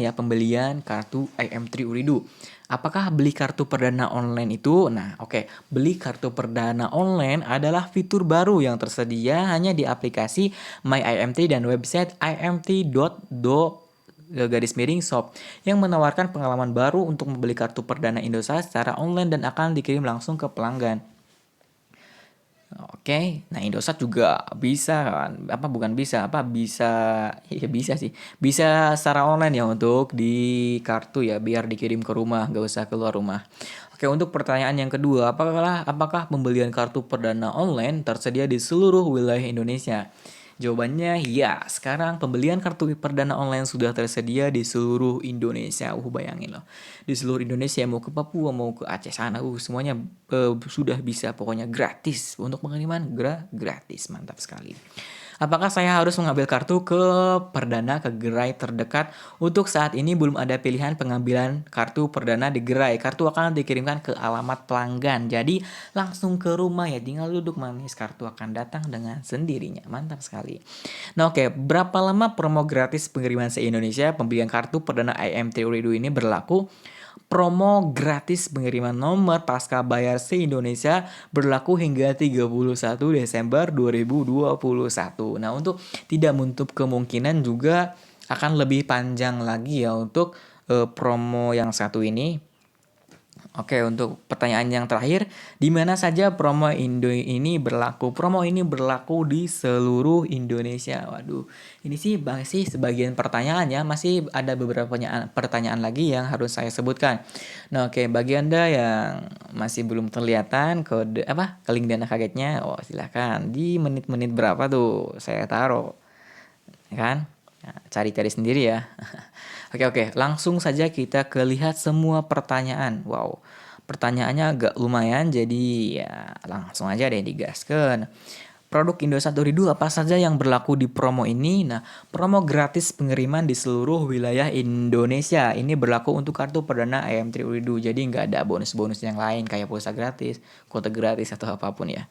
kartu IM3 Uridu. Apakah beli kartu perdana online itu? Nah, oke. Beli kartu perdana online adalah fitur baru yang tersedia hanya di aplikasi My IM3 dan website imt.do_shop yang menawarkan pengalaman baru untuk membeli kartu perdana Indosat secara online dan akan dikirim langsung ke pelanggan. Oke, nah Indosat juga bisa kan? Bisa, ya bisa sih. Bisa secara online ya untuk di kartu ya, biar dikirim ke rumah, nggak usah keluar rumah. Oke, untuk pertanyaan yang kedua, apakah pembelian kartu perdana online tersedia di seluruh wilayah Indonesia? Jawabannya ya, sekarang pembelian kartu perdana online sudah tersedia di seluruh Indonesia. Bayangin loh. Di seluruh Indonesia, mau ke Papua, mau ke Aceh sana, semuanya sudah bisa, pokoknya gratis. Untuk pengiriman gratis, mantap sekali. Apakah saya harus mengambil kartu ke perdana ke gerai terdekat? Untuk saat ini belum ada pilihan pengambilan kartu perdana di gerai. Kartu akan dikirimkan ke alamat pelanggan. Jadi langsung ke rumah ya, tinggal duduk manis. Kartu akan datang dengan sendirinya. Mantap sekali. Nah oke, berapa lama promo gratis pengiriman se-Indonesia pembelian kartu perdana IM3 Uridu ini berlaku? Promo gratis pengiriman nomor pasca bayar se-Indonesia berlaku hingga 31 Desember 2021. Nah, untuk tidak menutup kemungkinan juga akan lebih panjang lagi ya untuk promo yang satu ini. Oke, untuk pertanyaan yang terakhir, di mana saja promo Indo ini berlaku? Promo ini berlaku di seluruh Indonesia. Waduh, ini sih masih sebagian pertanyaan ya, masih ada beberapa pertanyaan lagi yang harus saya sebutkan. Nah, oke, bagi Anda yang masih belum terlihatan kode link dana kagetnya, oh silahkan di menit-menit berapa tuh saya taruh, ya kan? Nah, cari-cari sendiri ya. Oke, langsung saja kita ke lihat semua pertanyaan. Wow, pertanyaannya agak lumayan, jadi ya langsung aja deh digaskan. Produk Indosat Uridu apa saja yang berlaku di promo ini? Nah, promo gratis pengiriman di seluruh wilayah Indonesia. Ini berlaku untuk kartu perdana IM3 Uridu. Jadi nggak ada bonus-bonus yang lain kayak pulsa gratis, kuota gratis, atau apapun ya.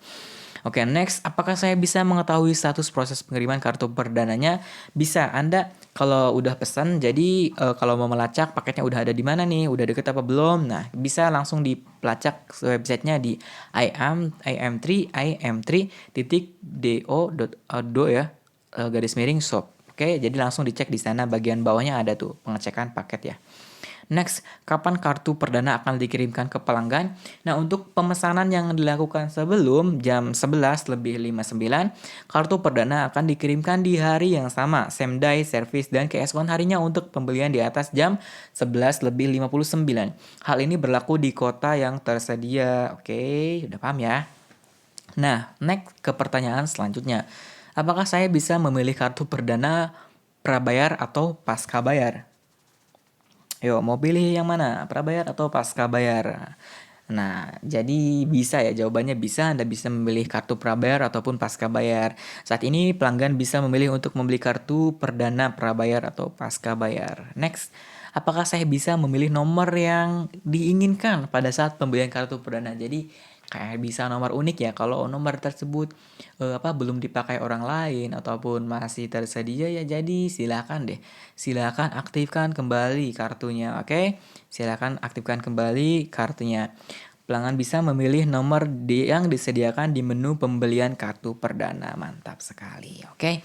Oke, next, apakah saya bisa mengetahui status proses pengiriman kartu perdananya? Bisa, Anda kalau udah pesan, jadi kalau mau melacak paketnya udah ada di mana nih, udah deket apa belum? Nah, bisa langsung dipelacak websitenya di im3.do ya, garis miring shop. Oke, jadi langsung dicek di sana bagian bawahnya ada tuh pengecekan paket ya. Next, kapan kartu perdana akan dikirimkan ke pelanggan? Nah, untuk pemesanan yang dilakukan sebelum jam 11 lebih 59, kartu perdana akan dikirimkan di hari yang sama, same day service dan keesokan harinya untuk pembelian di atas jam 11 lebih 59. Hal ini berlaku di kota yang tersedia. Oke, udah paham ya? Nah, next ke pertanyaan selanjutnya. Apakah saya bisa memilih kartu perdana prabayar atau pasca bayar? Yo, mau pilih yang mana? Prabayar atau pasca bayar? Nah, jadi bisa ya, jawabannya bisa. Anda bisa memilih kartu prabayar ataupun pasca bayar. Saat ini pelanggan bisa memilih untuk membeli kartu perdana prabayar atau pasca bayar. Next, apakah saya bisa memilih nomor yang diinginkan pada saat pembelian kartu perdana? Jadi kayak bisa nomor unik ya, kalau nomor tersebut belum dipakai orang lain ataupun masih tersedia ya, jadi silakan aktifkan kembali kartunya. Oke, silakan aktifkan kembali kartunya. Pelanggan bisa memilih nomor yang disediakan di menu pembelian kartu perdana. Mantap sekali. Oke.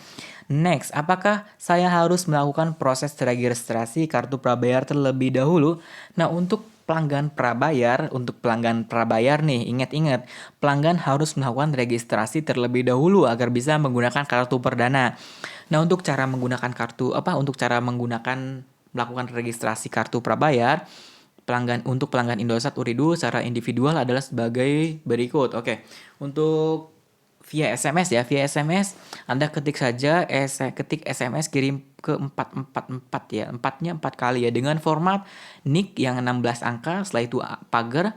Next, apakah saya harus melakukan proses registrasi kartu prabayar terlebih dahulu? Nah, untuk pelanggan prabayar nih, ingat-ingat, pelanggan harus melakukan registrasi terlebih dahulu agar bisa menggunakan kartu perdana. Nah, untuk cara melakukan registrasi kartu prabayar, untuk pelanggan Indosat Uridu secara individual adalah sebagai berikut. Oke, untuk via SMS ya, via SMS Anda ketik saja ketik SMS kirim ke 444 ya. 4-nya 4 kali ya, dengan format NIK yang 16 angka, setelah itu pagar,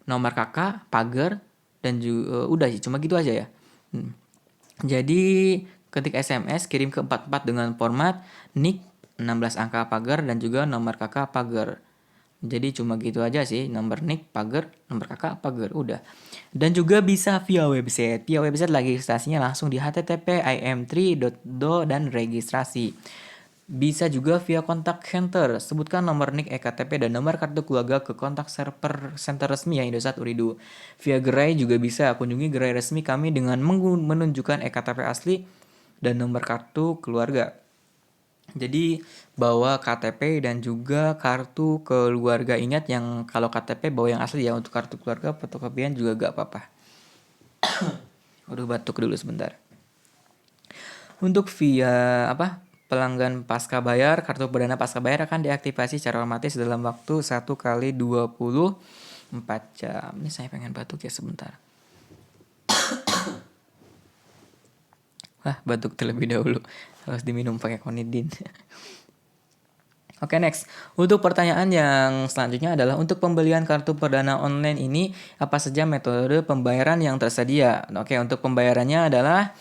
nomor kakak, pagar, dan juga udah sih, cuma gitu aja ya. Jadi ketik SMS kirim ke 44 dengan format NIK 16 angka pagar dan juga nomor kakak pagar. Jadi cuma gitu aja sih, nomor NIK, pagar, nomor kakak, pagar, udah. Dan juga bisa via website. Via website registrasinya langsung di http://im3.do dan registrasi. Bisa juga via kontak center. Sebutkan nomor NIK, ektp, dan nomor kartu keluarga ke kontak center resmi ya Indosat Uridu. Via gerai juga bisa. Kunjungi gerai resmi kami dengan menunjukkan ektp asli dan nomor kartu keluarga. Jadi bawa KTP dan juga kartu keluarga. Ingat, yang kalau KTP bawa yang asli ya, untuk kartu keluarga fotokopian juga gak apa-apa. Aduh, batuk dulu sebentar. Untuk via pelanggan pasca bayar, kartu perdana pasca bayar akan diaktifasi secara otomatis dalam waktu 1 kali 24 jam. Ini saya pengen batuk ya sebentar. Batuk terlebih dahulu. Harus diminum pakai konidin. Oke, next. Untuk pertanyaan yang selanjutnya adalah, untuk pembelian kartu perdana online ini apa saja metode pembayaran yang tersedia? Oke, untuk pembayarannya adalah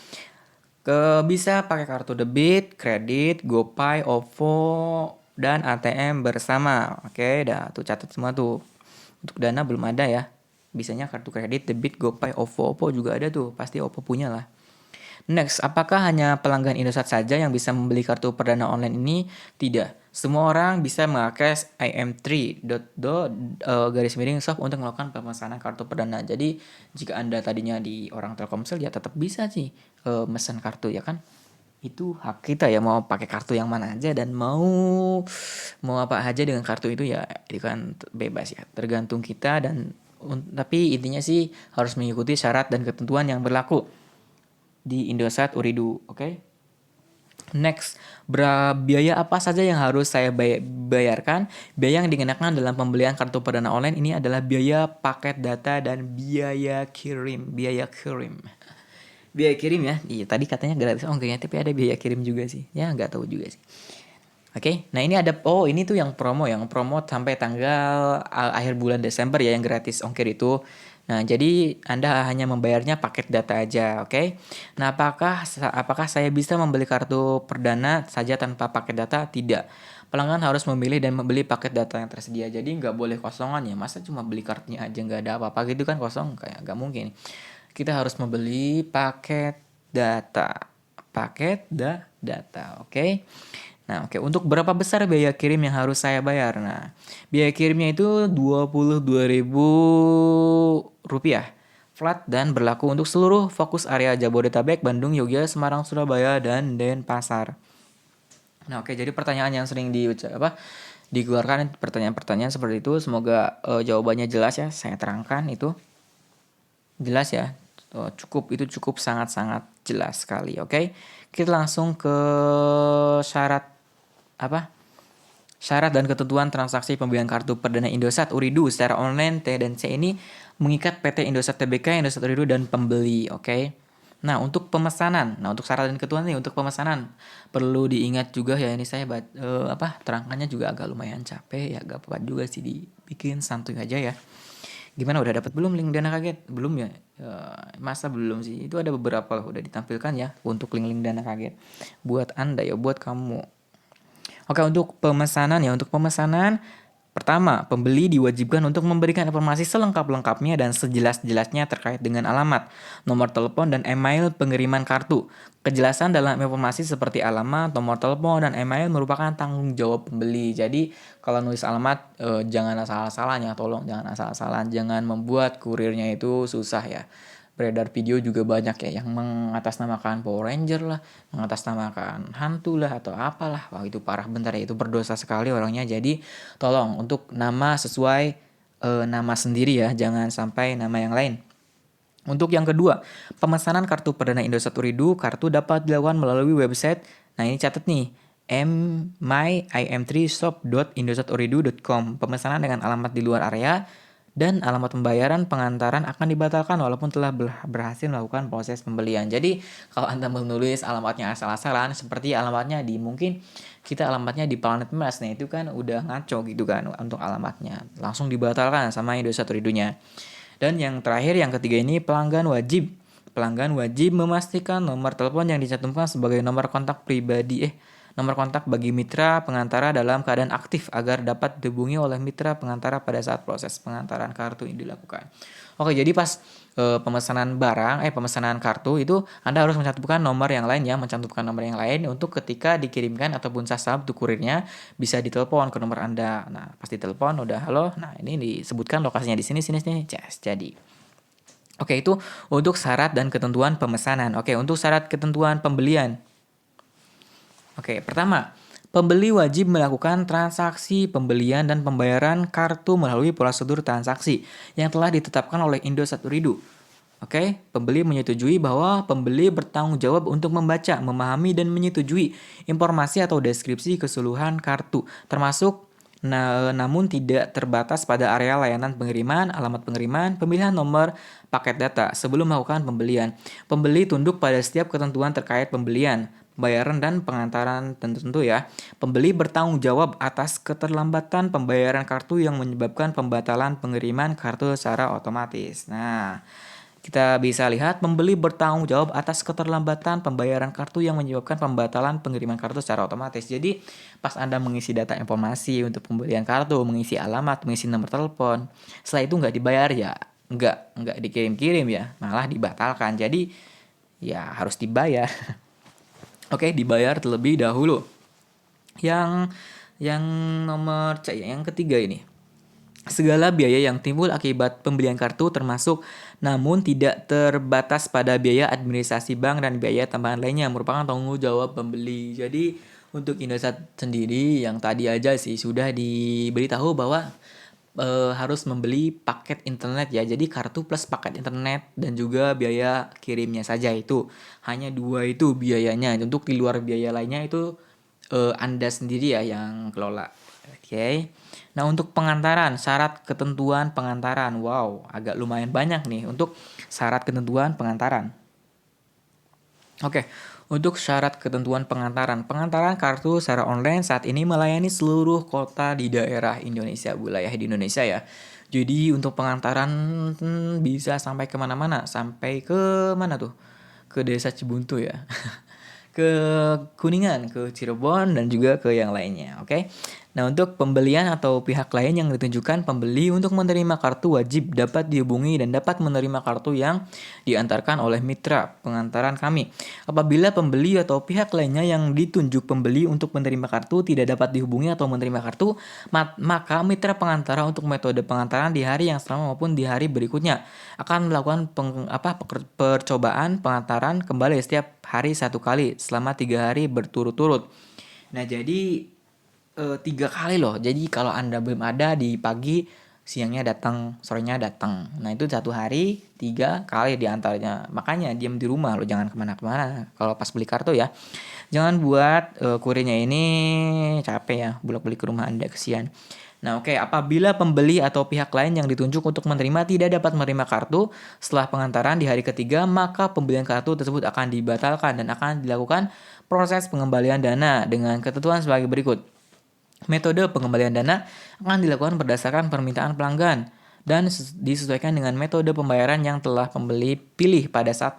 Bisa pakai kartu debit, kredit, GoPay, OVO, dan ATM bersama. Oke, dah tuh catat semua tuh. Untuk Dana belum ada ya. Bisanya kartu kredit, debit, GoPay, OVO juga ada tuh. Pasti OVO punya lah. Next, apakah hanya pelanggan Indosat saja yang bisa membeli kartu perdana online ini? Tidak. Semua orang bisa mengakses im3.do/shop untuk melakukan pemesanan kartu perdana. Jadi, jika Anda tadinya di orang Telkomsel ya tetap bisa sih mesen kartu ya kan. Itu hak kita ya mau pakai kartu yang mana aja dan mau apa aja dengan kartu itu ya itu kan bebas ya. Tergantung kita dan tapi intinya sih harus mengikuti syarat dan ketentuan yang berlaku di Indosat Ooredoo, oke? Next, biaya apa saja yang harus saya bayarkan? Biaya yang dikenakan dalam pembelian kartu perdana online ini adalah biaya paket data dan biaya kirim. Biaya kirim. Biaya kirim ya? Iya, tadi katanya gratis ongkirnya, tapi ada biaya kirim juga sih. Ya, nggak tahu juga sih. Oke, nah ini ada, ini tuh yang promo sampai tanggal akhir bulan Desember ya yang gratis ongkir itu. Nah, jadi Anda hanya membayarnya paket data aja, oke? Nah, apakah saya bisa membeli kartu perdana saja tanpa paket data? Tidak. Pelanggan harus memilih dan membeli paket data yang tersedia. Jadi nggak boleh kosongan ya. Masa cuma beli kartunya aja nggak ada apa-apa gitu kan kosong? Kayak nggak mungkin. Kita harus membeli paket data. Data, oke? Nah, oke. Untuk berapa besar biaya kirim yang harus saya bayar? Nah, biaya kirimnya itu Rp22.000 flat dan berlaku untuk seluruh fokus area Jabodetabek, Bandung, Yogyakarta, Semarang, Surabaya, dan Denpasar. Nah, oke. Jadi pertanyaan yang sering dikeluarkan pertanyaan-pertanyaan seperti itu. Semoga jawabannya jelas ya. Saya terangkan itu jelas ya. Cukup sangat-sangat jelas sekali. Oke. Kita langsung ke syarat syarat dan ketentuan transaksi pembelian kartu perdana Indosat Ooredoo secara online. T dan C ini mengikat PT Indosat Tbk, Indosat Ooredoo dan pembeli, oke. Nah, untuk pemesanan. Nah, untuk syarat dan ketentuan nih untuk pemesanan perlu diingat juga ya, ini saya terangkannya juga agak lumayan capek ya, agak apa juga sih dibikin santuy aja ya. Gimana udah dapat belum link Dana Kaget? Belum ya? Masa belum sih? Itu ada beberapa udah ditampilkan ya untuk link-link Dana Kaget. Buat Anda ya, buat kamu. Oke, untuk pemesanan, pertama, pembeli diwajibkan untuk memberikan informasi selengkap-lengkapnya dan sejelas-jelasnya terkait dengan alamat, nomor telepon, dan email pengiriman kartu. Kejelasan dalam informasi seperti alamat, nomor telepon, dan email merupakan tanggung jawab pembeli. Jadi, kalau nulis alamat, jangan asal-asalan ya, tolong jangan asal-asalan. Jangan membuat kurirnya itu susah ya. Beredar video juga banyak ya yang mengatasnamakan Power Ranger lah, mengatasnamakan hantu lah atau apalah. Wah, itu parah bentar ya, itu berdosa sekali orangnya. Jadi tolong untuk nama sesuai nama sendiri ya, jangan sampai nama yang lain. Untuk yang kedua, pemesanan kartu perdana Indosat Ooredoo, kartu dapat dilakukan melalui website. Nah, ini catat nih, im3shop.indosatooredoo.com. Pemesanan dengan alamat di luar area dan alamat pembayaran pengantaran akan dibatalkan walaupun telah berhasil melakukan proses pembelian. Jadi kalau Anda menulis alamatnya asal-asalan seperti alamatnya mungkin kita alamatnya di Planet Mars, nah itu kan udah ngaco gitu kan untuk alamatnya. Langsung dibatalkan sama Indosat Ooredoo-nya. Dan yang terakhir, yang ketiga ini pelanggan wajib memastikan nomor telepon yang dicantumkan sebagai nomor kontak nomor kontak bagi mitra pengantara dalam keadaan aktif agar dapat dihubungi oleh mitra pengantara pada saat proses pengantaran kartu ini dilakukan. Oke, jadi pas pemesanan kartu itu Anda harus mencantumkan nomor yang lain ya, untuk ketika dikirimkan ataupun sasab untuk kurirnya bisa ditelepon ke nomor Anda. Nah, pasti telepon udah halo. Nah, ini disebutkan lokasinya di sini jadi. Oke, itu untuk syarat dan ketentuan pemesanan. Oke, untuk syarat ketentuan pembelian. Oke, pertama, pembeli wajib melakukan transaksi pembelian dan pembayaran kartu melalui prosedur transaksi yang telah ditetapkan oleh Indosat Ooredoo. Oke, pembeli menyetujui bahwa pembeli bertanggung jawab untuk membaca, memahami, dan menyetujui informasi atau deskripsi keseluruhan kartu, termasuk namun tidak terbatas pada area layanan pengiriman, alamat pengiriman, pemilihan nomor paket data sebelum melakukan pembelian. Pembeli tunduk pada setiap ketentuan terkait pembelian, pembayaran, dan pengantaran tentu ya. Pembeli bertanggung jawab atas keterlambatan pembayaran kartu yang menyebabkan pembatalan pengiriman kartu secara otomatis. Nah, Kita bisa lihat pembeli bertanggung jawab atas keterlambatan pembayaran kartu yang menyebabkan pembatalan pengiriman kartu secara otomatis. Jadi pas Anda mengisi data informasi untuk pembelian kartu, mengisi alamat, mengisi nomor telepon, setelah itu nggak dibayar ya nggak dikirim-kirim ya, malah dibatalkan. Jadi ya harus dibayar. Oke, dibayar terlebih dahulu. Yang yang nomor yang ketiga ini. Segala biaya yang timbul akibat pembelian kartu termasuk namun tidak terbatas pada biaya administrasi bank dan biaya tambahan lainnya merupakan tanggung jawab pembeli. Jadi untuk Indosat sendiri yang tadi aja sih sudah diberitahu bahwa harus membeli paket internet ya. Jadi kartu plus paket internet dan juga biaya kirimnya saja itu. Hanya dua itu biayanya. Untuk di luar biaya lainnya itu Anda sendiri ya yang kelola. Oke. Nah, untuk pengantaran, syarat ketentuan pengantaran. Wow, agak lumayan banyak nih untuk syarat ketentuan pengantaran. Oke, untuk syarat ketentuan pengantaran. Pengantaran kartu secara online saat ini melayani seluruh kota di daerah Indonesia, wilayah di Indonesia ya. Jadi untuk pengantaran bisa sampai kemana-mana, sampai ke mana tuh? Ke desa Cibuntu ya. Ke Kuningan, ke Cirebon, dan juga ke yang lainnya, oke? Nah, untuk pembelian atau pihak lain yang ditunjukkan pembeli untuk menerima kartu wajib dapat dihubungi dan dapat menerima kartu yang diantarkan oleh mitra pengantaran kami. Apabila pembeli atau pihak lainnya yang ditunjuk pembeli untuk menerima kartu tidak dapat dihubungi atau menerima kartu, maka mitra pengantara untuk metode pengantaran di hari yang sama maupun di hari berikutnya akan melakukan percobaan pengantaran kembali setiap hari 1 kali selama 3 hari berturut-turut. Nah, jadi 3 kali loh. Jadi kalau Anda belum ada di pagi, siangnya datang, sorenya datang. Nah, itu 1 hari 3 kali diantaranya. Makanya diam di rumah lo, jangan kemana-kemana. Kalau pas beli kartu ya, jangan buat kurirnya ini capek ya, bolak-balik ke rumah Anda, kesian. Nah, oke, apabila pembeli atau pihak lain yang ditunjuk untuk menerima tidak dapat menerima kartu setelah pengantaran di hari ketiga, maka pembelian kartu tersebut akan dibatalkan dan akan dilakukan proses pengembalian dana dengan ketentuan sebagai berikut. Metode pengembalian dana akan dilakukan berdasarkan permintaan pelanggan dan disesuaikan dengan metode pembayaran yang telah pembeli pilih pada saat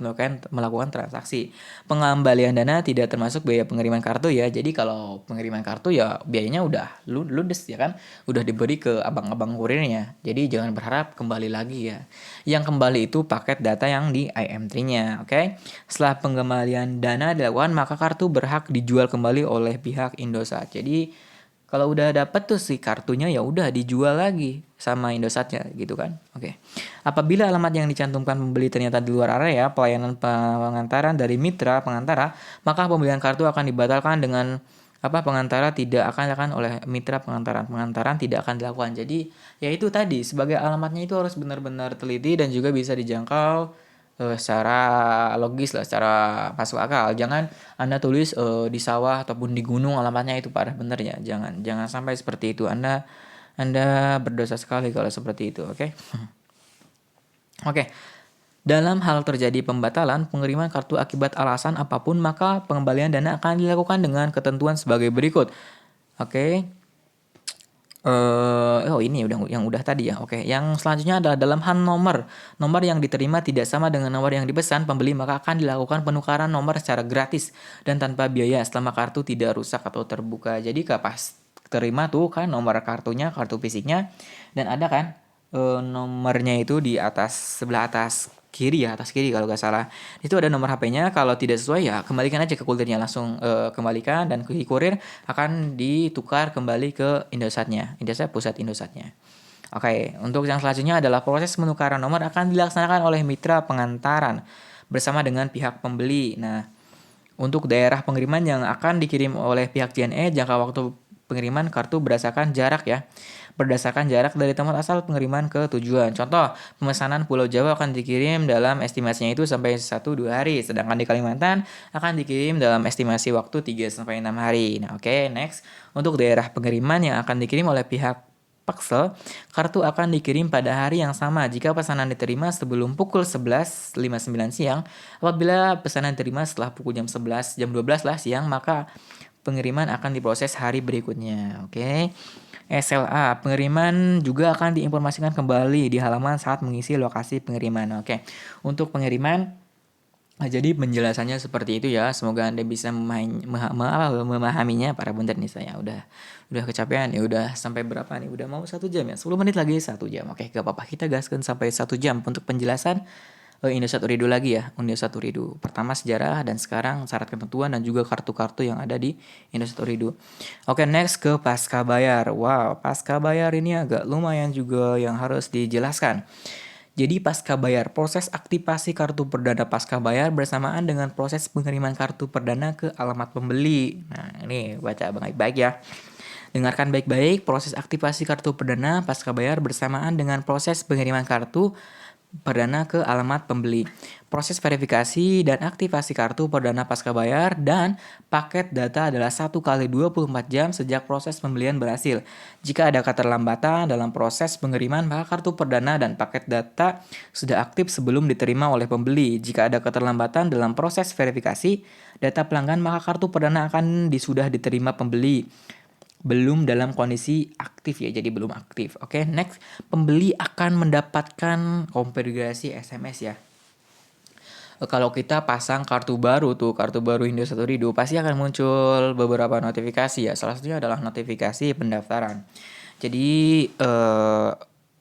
melakukan transaksi. Pengembalian dana tidak termasuk biaya pengiriman kartu ya. Jadi kalau pengiriman kartu ya biayanya udah ludes ya kan, udah diberi ke abang-abang kurirnya. Jadi jangan berharap kembali lagi ya. Yang kembali itu paket data yang di IM3-nya, oke? Setelah pengembalian dana dilakukan, maka kartu berhak dijual kembali oleh pihak Indosat. Jadi kalau udah dapet tuh si kartunya ya udah dijual lagi sama Indosatnya gitu kan. Oke. Apabila alamat yang dicantumkan pembeli ternyata di luar area pelayanan pengantaran dari mitra pengantara, maka pembelian kartu akan dibatalkan dengan pengantara tidak akan dilakukan oleh mitra pengantaran. Pengantaran tidak akan dilakukan. Jadi ya itu tadi sebagai alamatnya itu harus benar-benar teliti dan juga bisa dijangkau secara logis lah, secara masuk akal. Jangan Anda tulis di sawah ataupun di gunung alamatnya itu parah bener ya. Jangan sampai seperti itu. Anda berdosa sekali kalau seperti itu, oke? Oke. Dalam hal terjadi pembatalan pengiriman kartu akibat alasan apapun, maka pengembalian dana akan dilakukan dengan ketentuan sebagai berikut. Oke. Ini yang udah tadi ya. Oke, yang selanjutnya adalah dalam hal nomor yang diterima tidak sama dengan nomor yang dipesan pembeli, maka akan dilakukan penukaran nomor secara gratis dan tanpa biaya selama kartu tidak rusak atau terbuka. Jadi pas terima tuh kan nomor kartunya, kartu fisiknya, dan ada kan nomornya itu di sebelah atas kiri ya, atas kiri kalau nggak salah. Itu ada nomor HP-nya. Kalau tidak sesuai ya kembalikan aja ke kurirnya, langsung kembalikan dan kurir akan ditukar kembali ke Indosatnya, pusat Indosatnya. Oke, untuk yang selanjutnya adalah proses penukaran nomor akan dilaksanakan oleh mitra pengantaran bersama dengan pihak pembeli. Nah, untuk daerah pengiriman yang akan dikirim oleh pihak JNE, jangka waktu pengiriman kartu berdasarkan jarak ya. Berdasarkan jarak dari tempat asal pengiriman ke tujuan. Contoh, pemesanan Pulau Jawa akan dikirim dalam estimasinya itu sampai 1-2 hari. Sedangkan di Kalimantan akan dikirim dalam estimasi waktu 3-6 hari. Nah, oke, next. Untuk daerah pengiriman yang akan dikirim oleh pihak Paksel, kartu akan dikirim pada hari yang sama jika pesanan diterima sebelum pukul 11.59 siang. Apabila pesanan diterima setelah pukul jam 12 lah siang, maka pengiriman akan diproses hari berikutnya. Oke. SLA. Pengiriman juga akan diinformasikan kembali di halaman saat mengisi lokasi pengiriman. Oke. Untuk pengiriman, jadi penjelasannya seperti itu ya. Semoga Anda bisa memahaminya. Para bundar nih, saya udah kecapean ya. Udah sampai berapa nih? Udah mau 1 jam ya. 10 menit lagi 1 jam. Oke, gak apa-apa. Kita gaskan sampai 1 jam untuk penjelasan Indosat Uridu lagi ya. Indosat Uridu. Pertama sejarah, dan sekarang syarat ketentuan dan juga kartu-kartu yang ada di Indosat Uridu. Oke, next ke pasca bayar. Wow, pasca bayar ini agak lumayan juga yang harus dijelaskan. Jadi pasca bayar, proses aktivasi kartu perdana pasca bayar bersamaan dengan proses pengiriman kartu perdana ke alamat pembeli. Nah, ini baca baik-baik ya. Dengarkan baik-baik, proses aktivasi kartu perdana pasca bayar bersamaan dengan proses pengiriman kartu perdana ke alamat pembeli. Proses verifikasi dan aktivasi kartu perdana pasca bayar dan paket data adalah 1 kali 24 jam sejak proses pembelian berhasil. Jika ada keterlambatan dalam proses pengiriman, maka kartu perdana dan paket data sudah aktif sebelum diterima oleh pembeli. Jika ada keterlambatan dalam proses verifikasi data pelanggan, maka kartu perdana akan sudah diterima pembeli. Belum dalam kondisi aktif ya, jadi belum aktif. Oke, next, pembeli akan mendapatkan konfigurasi SMS ya. Kalau kita pasang kartu baru Indosat Uridu, pasti akan muncul beberapa notifikasi ya. Salah satunya adalah notifikasi pendaftaran. Jadi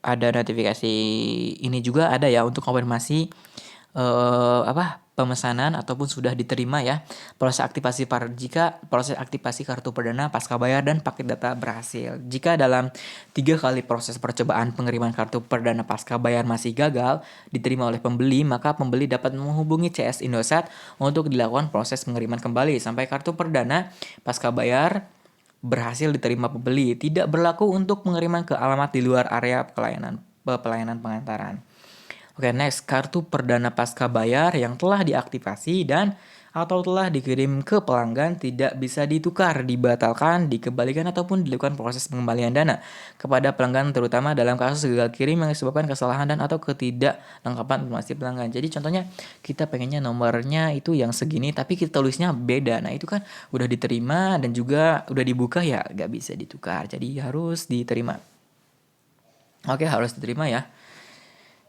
ada notifikasi ini juga ada ya untuk konfirmasi pemesanan ataupun sudah diterima ya. Jika proses aktivasi kartu perdana pasca bayar dan paket data berhasil. Jika dalam 3 kali proses percobaan pengiriman kartu perdana pasca bayar masih gagal diterima oleh pembeli, maka pembeli dapat menghubungi CS Indosat untuk dilakukan proses pengiriman kembali sampai kartu perdana pasca bayar berhasil diterima pembeli. Tidak berlaku untuk pengiriman ke alamat di luar area pelayanan pengantaran. Oke, next, kartu perdana pasca bayar yang telah diaktifasi dan atau telah dikirim ke pelanggan tidak bisa ditukar, dibatalkan, dikembalikan ataupun dilakukan proses pengembalian dana kepada pelanggan, terutama dalam kasus gagal kirim yang disebabkan kesalahan dan atau ketidaklengkapan informasi pelanggan. Jadi contohnya kita pengennya nomornya itu yang segini tapi kita tulisnya beda. Nah, itu kan udah diterima dan juga udah dibuka ya, gak bisa ditukar. Jadi harus diterima. Oke, harus diterima ya.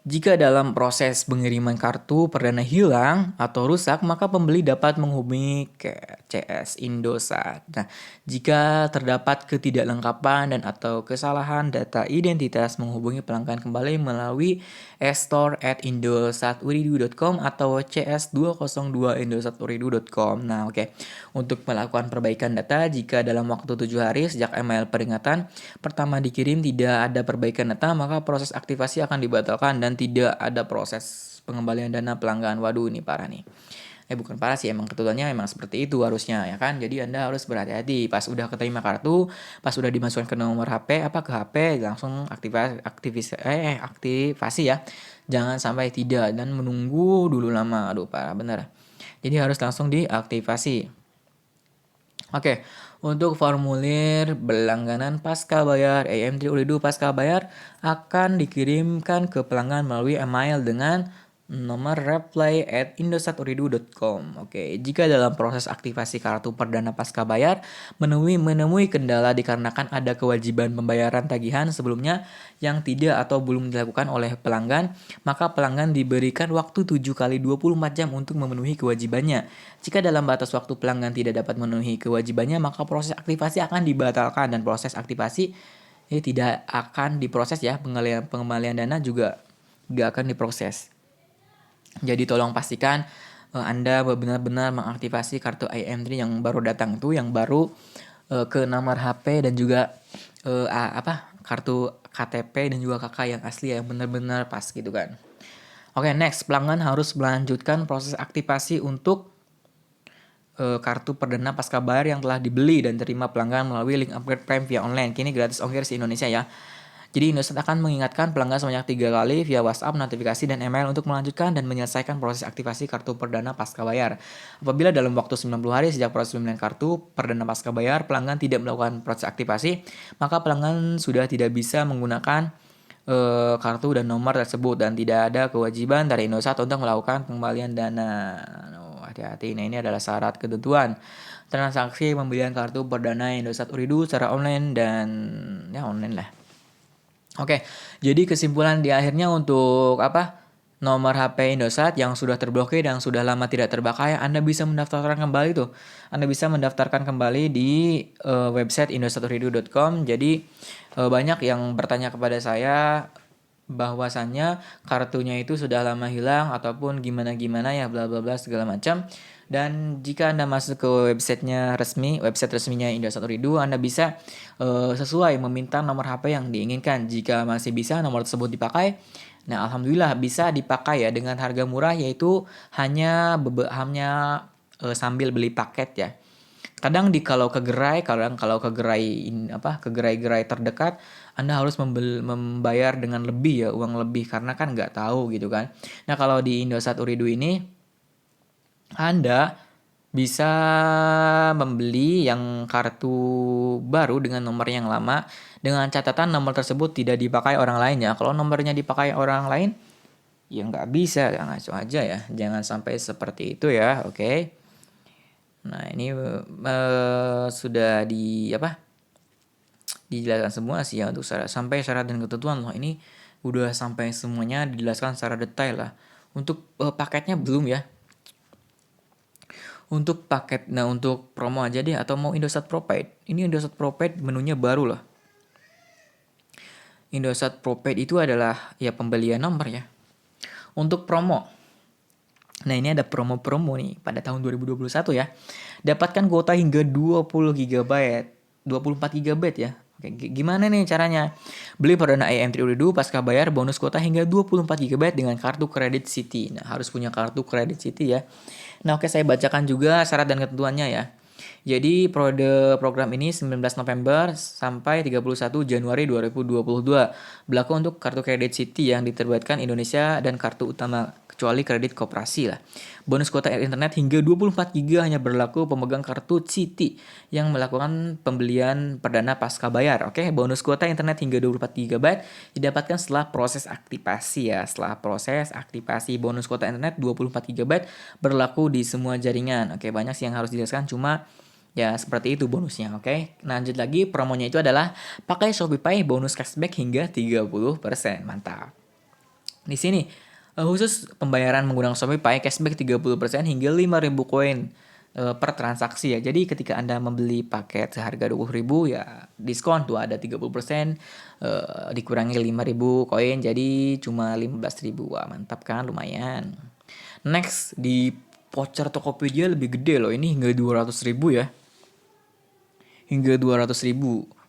Jika dalam proses pengiriman kartu perdana hilang atau rusak, maka pembeli dapat menghubungi ke CS Indosat. Nah, jika terdapat ketidaklengkapan dan atau kesalahan data identitas, menghubungi pelanggan kembali melalui store@indosaturidu.com atau cs202indosaturidu.com. Nah, oke. Untuk melakukan perbaikan data, jika dalam waktu 7 hari sejak email peringatan pertama dikirim tidak ada perbaikan data, maka proses aktivasi akan dibatalkan dan tidak ada proses pengembalian dana pelanggan. Waduh, ini parah nih. Bukan parah sih, emang ketentuannya emang seperti itu harusnya ya kan. Jadi Anda harus berhati-hati pas udah keterima kartu, pas udah dimasukkan ke nomor HP ke HP langsung aktivasi ya. Jangan sampai tidak dan menunggu dulu lama. Aduh, parah bener. Jadi harus langsung diaktifasi. Oke, untuk formulir berlangganan pasca bayar AM3 Uridu pasca bayar akan dikirimkan ke pelanggan melalui email dengan nomor reply@indosaturidu.com. Oke, jika dalam proses aktivasi kartu perdana pasca bayar menemui kendala dikarenakan ada kewajiban pembayaran tagihan sebelumnya yang tidak atau belum dilakukan oleh pelanggan, maka pelanggan diberikan waktu 7 kali 24 jam untuk memenuhi kewajibannya. Jika dalam batas waktu pelanggan tidak dapat memenuhi kewajibannya, maka proses aktivasi akan dibatalkan dan proses aktivasi tidak akan diproses ya. Pengembalian dana juga gak akan diproses. Jadi tolong pastikan Anda benar-benar mengaktifasi kartu IM3 yang baru datang itu, yang baru ke nomor HP dan juga kartu KTP dan juga KK yang asli yang benar-benar pas gitu kan. Oke, next, pelanggan harus melanjutkan proses aktivasi untuk kartu perdana pasca bayar yang telah dibeli dan terima pelanggan melalui link upgrade Prime via online. Kini gratis ongkir se Indonesia ya. Jadi Indosat akan mengingatkan pelanggan sebanyak 3 kali via WhatsApp, notifikasi, dan email untuk melanjutkan dan menyelesaikan proses aktivasi kartu perdana pasca bayar. Apabila dalam waktu 90 hari sejak proses pembelian kartu perdana pasca bayar pelanggan tidak melakukan proses aktivasi, maka pelanggan sudah tidak bisa menggunakan kartu dan nomor tersebut dan tidak ada kewajiban dari Indosat untuk melakukan pengembalian dana. hati-hati. Nah, ini adalah syarat ketentuan transaksi pembelian kartu perdana Indosat Ooredoo secara online dan ya online lah. Oke, jadi kesimpulan di akhirnya untuk nomor HP Indosat yang sudah terblokir dan sudah lama tidak terpakai, Anda bisa mendaftarkan kembali tuh. Anda bisa mendaftarkan kembali di website indosatooridu.com. Jadi banyak yang bertanya kepada saya bahwasannya kartunya itu sudah lama hilang ataupun gimana-gimana ya bla bla bla segala macam. Dan jika Anda masuk ke website resminya Indosat Ooredoo, Anda bisa sesuai meminta nomor HP yang diinginkan. Jika masih bisa nomor tersebut dipakai, nah alhamdulillah bisa dipakai ya dengan harga murah, yaitu hanya sambil beli paket ya. Kadang kalau ke gerai terdekat, Anda harus membayar dengan lebih ya, uang lebih karena kan nggak tahu gitu kan. Nah, kalau di Indosat Ooredoo ini Anda bisa membeli yang kartu baru dengan nomor yang lama dengan catatan nomor tersebut tidak dipakai orang lain ya. Kalau nomornya dipakai orang lain, ya nggak bisa, ngaco aja ya. Jangan sampai seperti itu ya, oke. Nah, ini sudah dijelaskan semua sih ya untuk sampai syarat dan ketentuan loh. Ini udah sampai semuanya dijelaskan secara detail lah. Untuk paketnya belum ya. Untuk paket, nah untuk promo aja deh atau mau Indosat Prepaid. Ini Indosat Prepaid menunya baru loh. Indosat Prepaid itu adalah ya pembelian nomor ya. Untuk promo. Nah, ini ada promo-promo nih pada tahun 2021 ya. Dapatkan kuota hingga 20 GB, 24 GB ya. Oke, gimana nih caranya? Beli perdana IM3 Ooredoo pasca bayar bonus kuota hingga 24 GB dengan kartu kredit Citi. Nah, harus punya kartu kredit Citi ya. Nah, oke, saya bacakan juga syarat dan ketentuannya ya. Jadi periode program ini 19 November sampai 31 Januari 2022. Berlaku untuk kartu kredit Citi yang diterbitkan Indonesia dan kartu utama kecuali kredit koperasi lah. Bonus kuota internet hingga 24 GB hanya berlaku pemegang kartu Citi yang melakukan pembelian perdana pasca bayar. Oke, bonus kuota internet hingga 24 GB didapatkan setelah proses aktivasi ya. Setelah proses aktivasi bonus kuota internet 24 GB berlaku di semua jaringan. Oke, banyak sih yang harus dijelaskan, cuma ya seperti itu bonusnya, oke. Lanjut lagi, promonya itu adalah pakai ShopeePay bonus cashback hingga 30%. Mantap. Di sini khusus pembayaran menggunakan ShopeePay cashback 30% hingga 5.000 koin per transaksi ya. Jadi ketika Anda membeli paket seharga 20.000 ya diskon tuh ada 30%, dikurangi 5.000 koin jadi cuma 15.000. Wah, mantap kan, lumayan. Next, di voucher Tokopedia lebih gede loh, ini hingga 200.000 ya. Hingga 200.000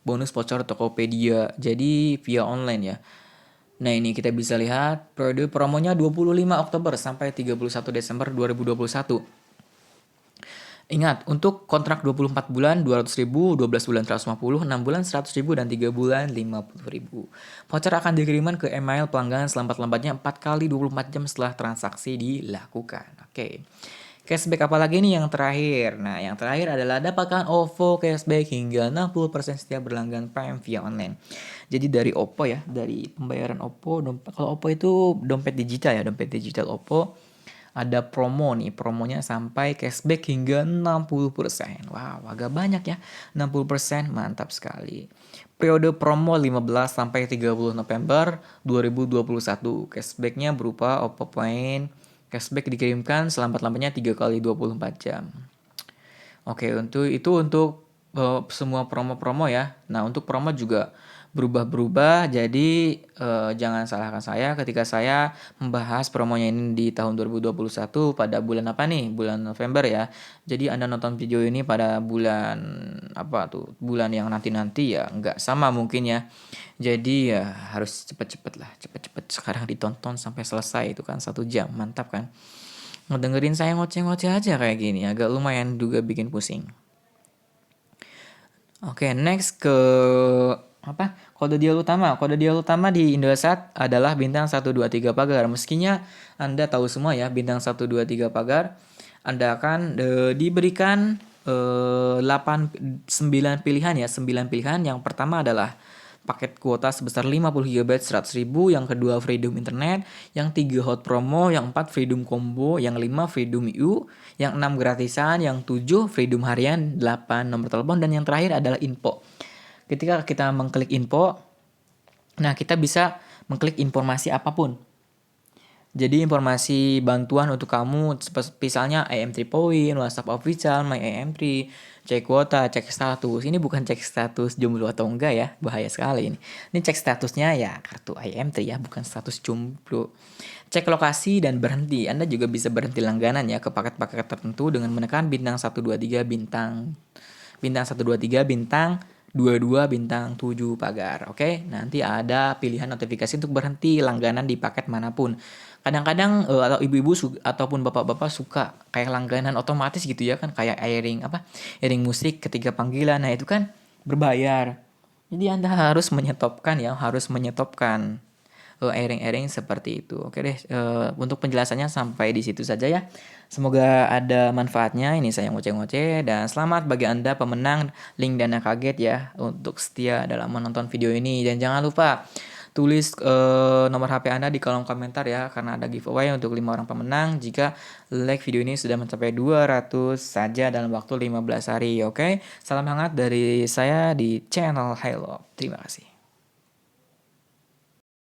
bonus voucher Tokopedia, jadi via online ya. Nah, ini kita bisa lihat periode promonya 25 Oktober sampai 31 Desember 2021. Ingat, untuk kontrak 24 bulan 200.000, 12 bulan 150, 6 bulan 100.000, dan 3 bulan 50.000. Voucher akan dikirimkan ke email pelanggan selambat-lambatnya 4 kali 24 jam setelah transaksi dilakukan. Oke. Cashback apalagi nih yang terakhir? Nah, yang terakhir adalah dapatkan OVO cashback hingga 60% setiap berlangganan Prime via online. Jadi dari OPPO ya, dari pembayaran OPPO, kalau OPPO itu dompet digital ya, dompet digital OPPO. Ada promo nih, promonya sampai cashback hingga 60%. Wow, agak banyak ya, 60%, mantap sekali. Periode promo 15 sampai 30 November 2021. Cashbacknya berupa OPPO Point. Cashback dikirimkan selambat-lambatnya 3 kali 24 jam. Oke, untuk semua promo-promo ya. Nah, untuk promo juga berubah-berubah, jadi jangan salahkan saya ketika saya membahas promonya ini di tahun 2021 pada bulan apa nih? Bulan November ya. Jadi Anda nonton video ini pada bulan bulan yang nanti-nanti ya nggak sama mungkin ya. Jadi ya harus cepet-cepet lah, cepet-cepet sekarang ditonton sampai selesai, itu kan 1 jam, mantap kan. Ngedengerin saya ngoceh-ngoceh aja kayak gini agak lumayan juga bikin pusing. Oke, next ke kode dial utama. Kode dial utama di Indosat adalah bintang 123 pagar. Meskinya Anda tahu semua ya, bintang 123 pagar, Anda akan diberikan 9 pilihan ya. 9 pilihan. Yang pertama adalah paket kuota sebesar 50 GB 100.000, yang kedua freedom internet, yang 3 hot promo, yang 4 freedom combo, yang 5 freedom U, yang 6 gratisan, yang 7 freedom harian, 8 nomor telepon, dan yang terakhir adalah info. Ketika kita mengklik info, nah kita bisa mengklik informasi apapun. Jadi informasi bantuan untuk kamu, misalnya IM3 point, WhatsApp official, My IM3, cek kuota, cek status. Ini bukan cek status jomblo atau enggak ya, bahaya sekali ini. Ini cek statusnya ya kartu IM3 ya, bukan status jomblo. Cek lokasi dan berhenti. Anda juga bisa berhenti langganan ya ke paket-paket tertentu dengan menekan bintang 123 bintang 123 bintang 22 bintang 7 pagar. Oke, nanti ada pilihan notifikasi untuk berhenti langganan di paket manapun. Kadang-kadang atau ibu-ibu ataupun bapak-bapak suka kayak langganan otomatis gitu ya kan, kayak airing musik ketika panggilan. Nah, itu kan berbayar. Jadi Anda harus menyetopkan ya, airing-airing seperti itu. Oke deh, untuk penjelasannya sampai di situ saja ya. Semoga ada manfaatnya. Ini saya ngoceh-ngoceh, dan selamat bagi Anda pemenang link Dana Kaget ya untuk setia dalam menonton video ini. Dan jangan lupa tulis nomor HP Anda di kolom komentar ya, karena ada giveaway untuk 5 orang pemenang jika like video ini sudah mencapai 200 saja dalam waktu 15 hari. Oke, salam hangat dari saya di channel Hello. Terima kasih.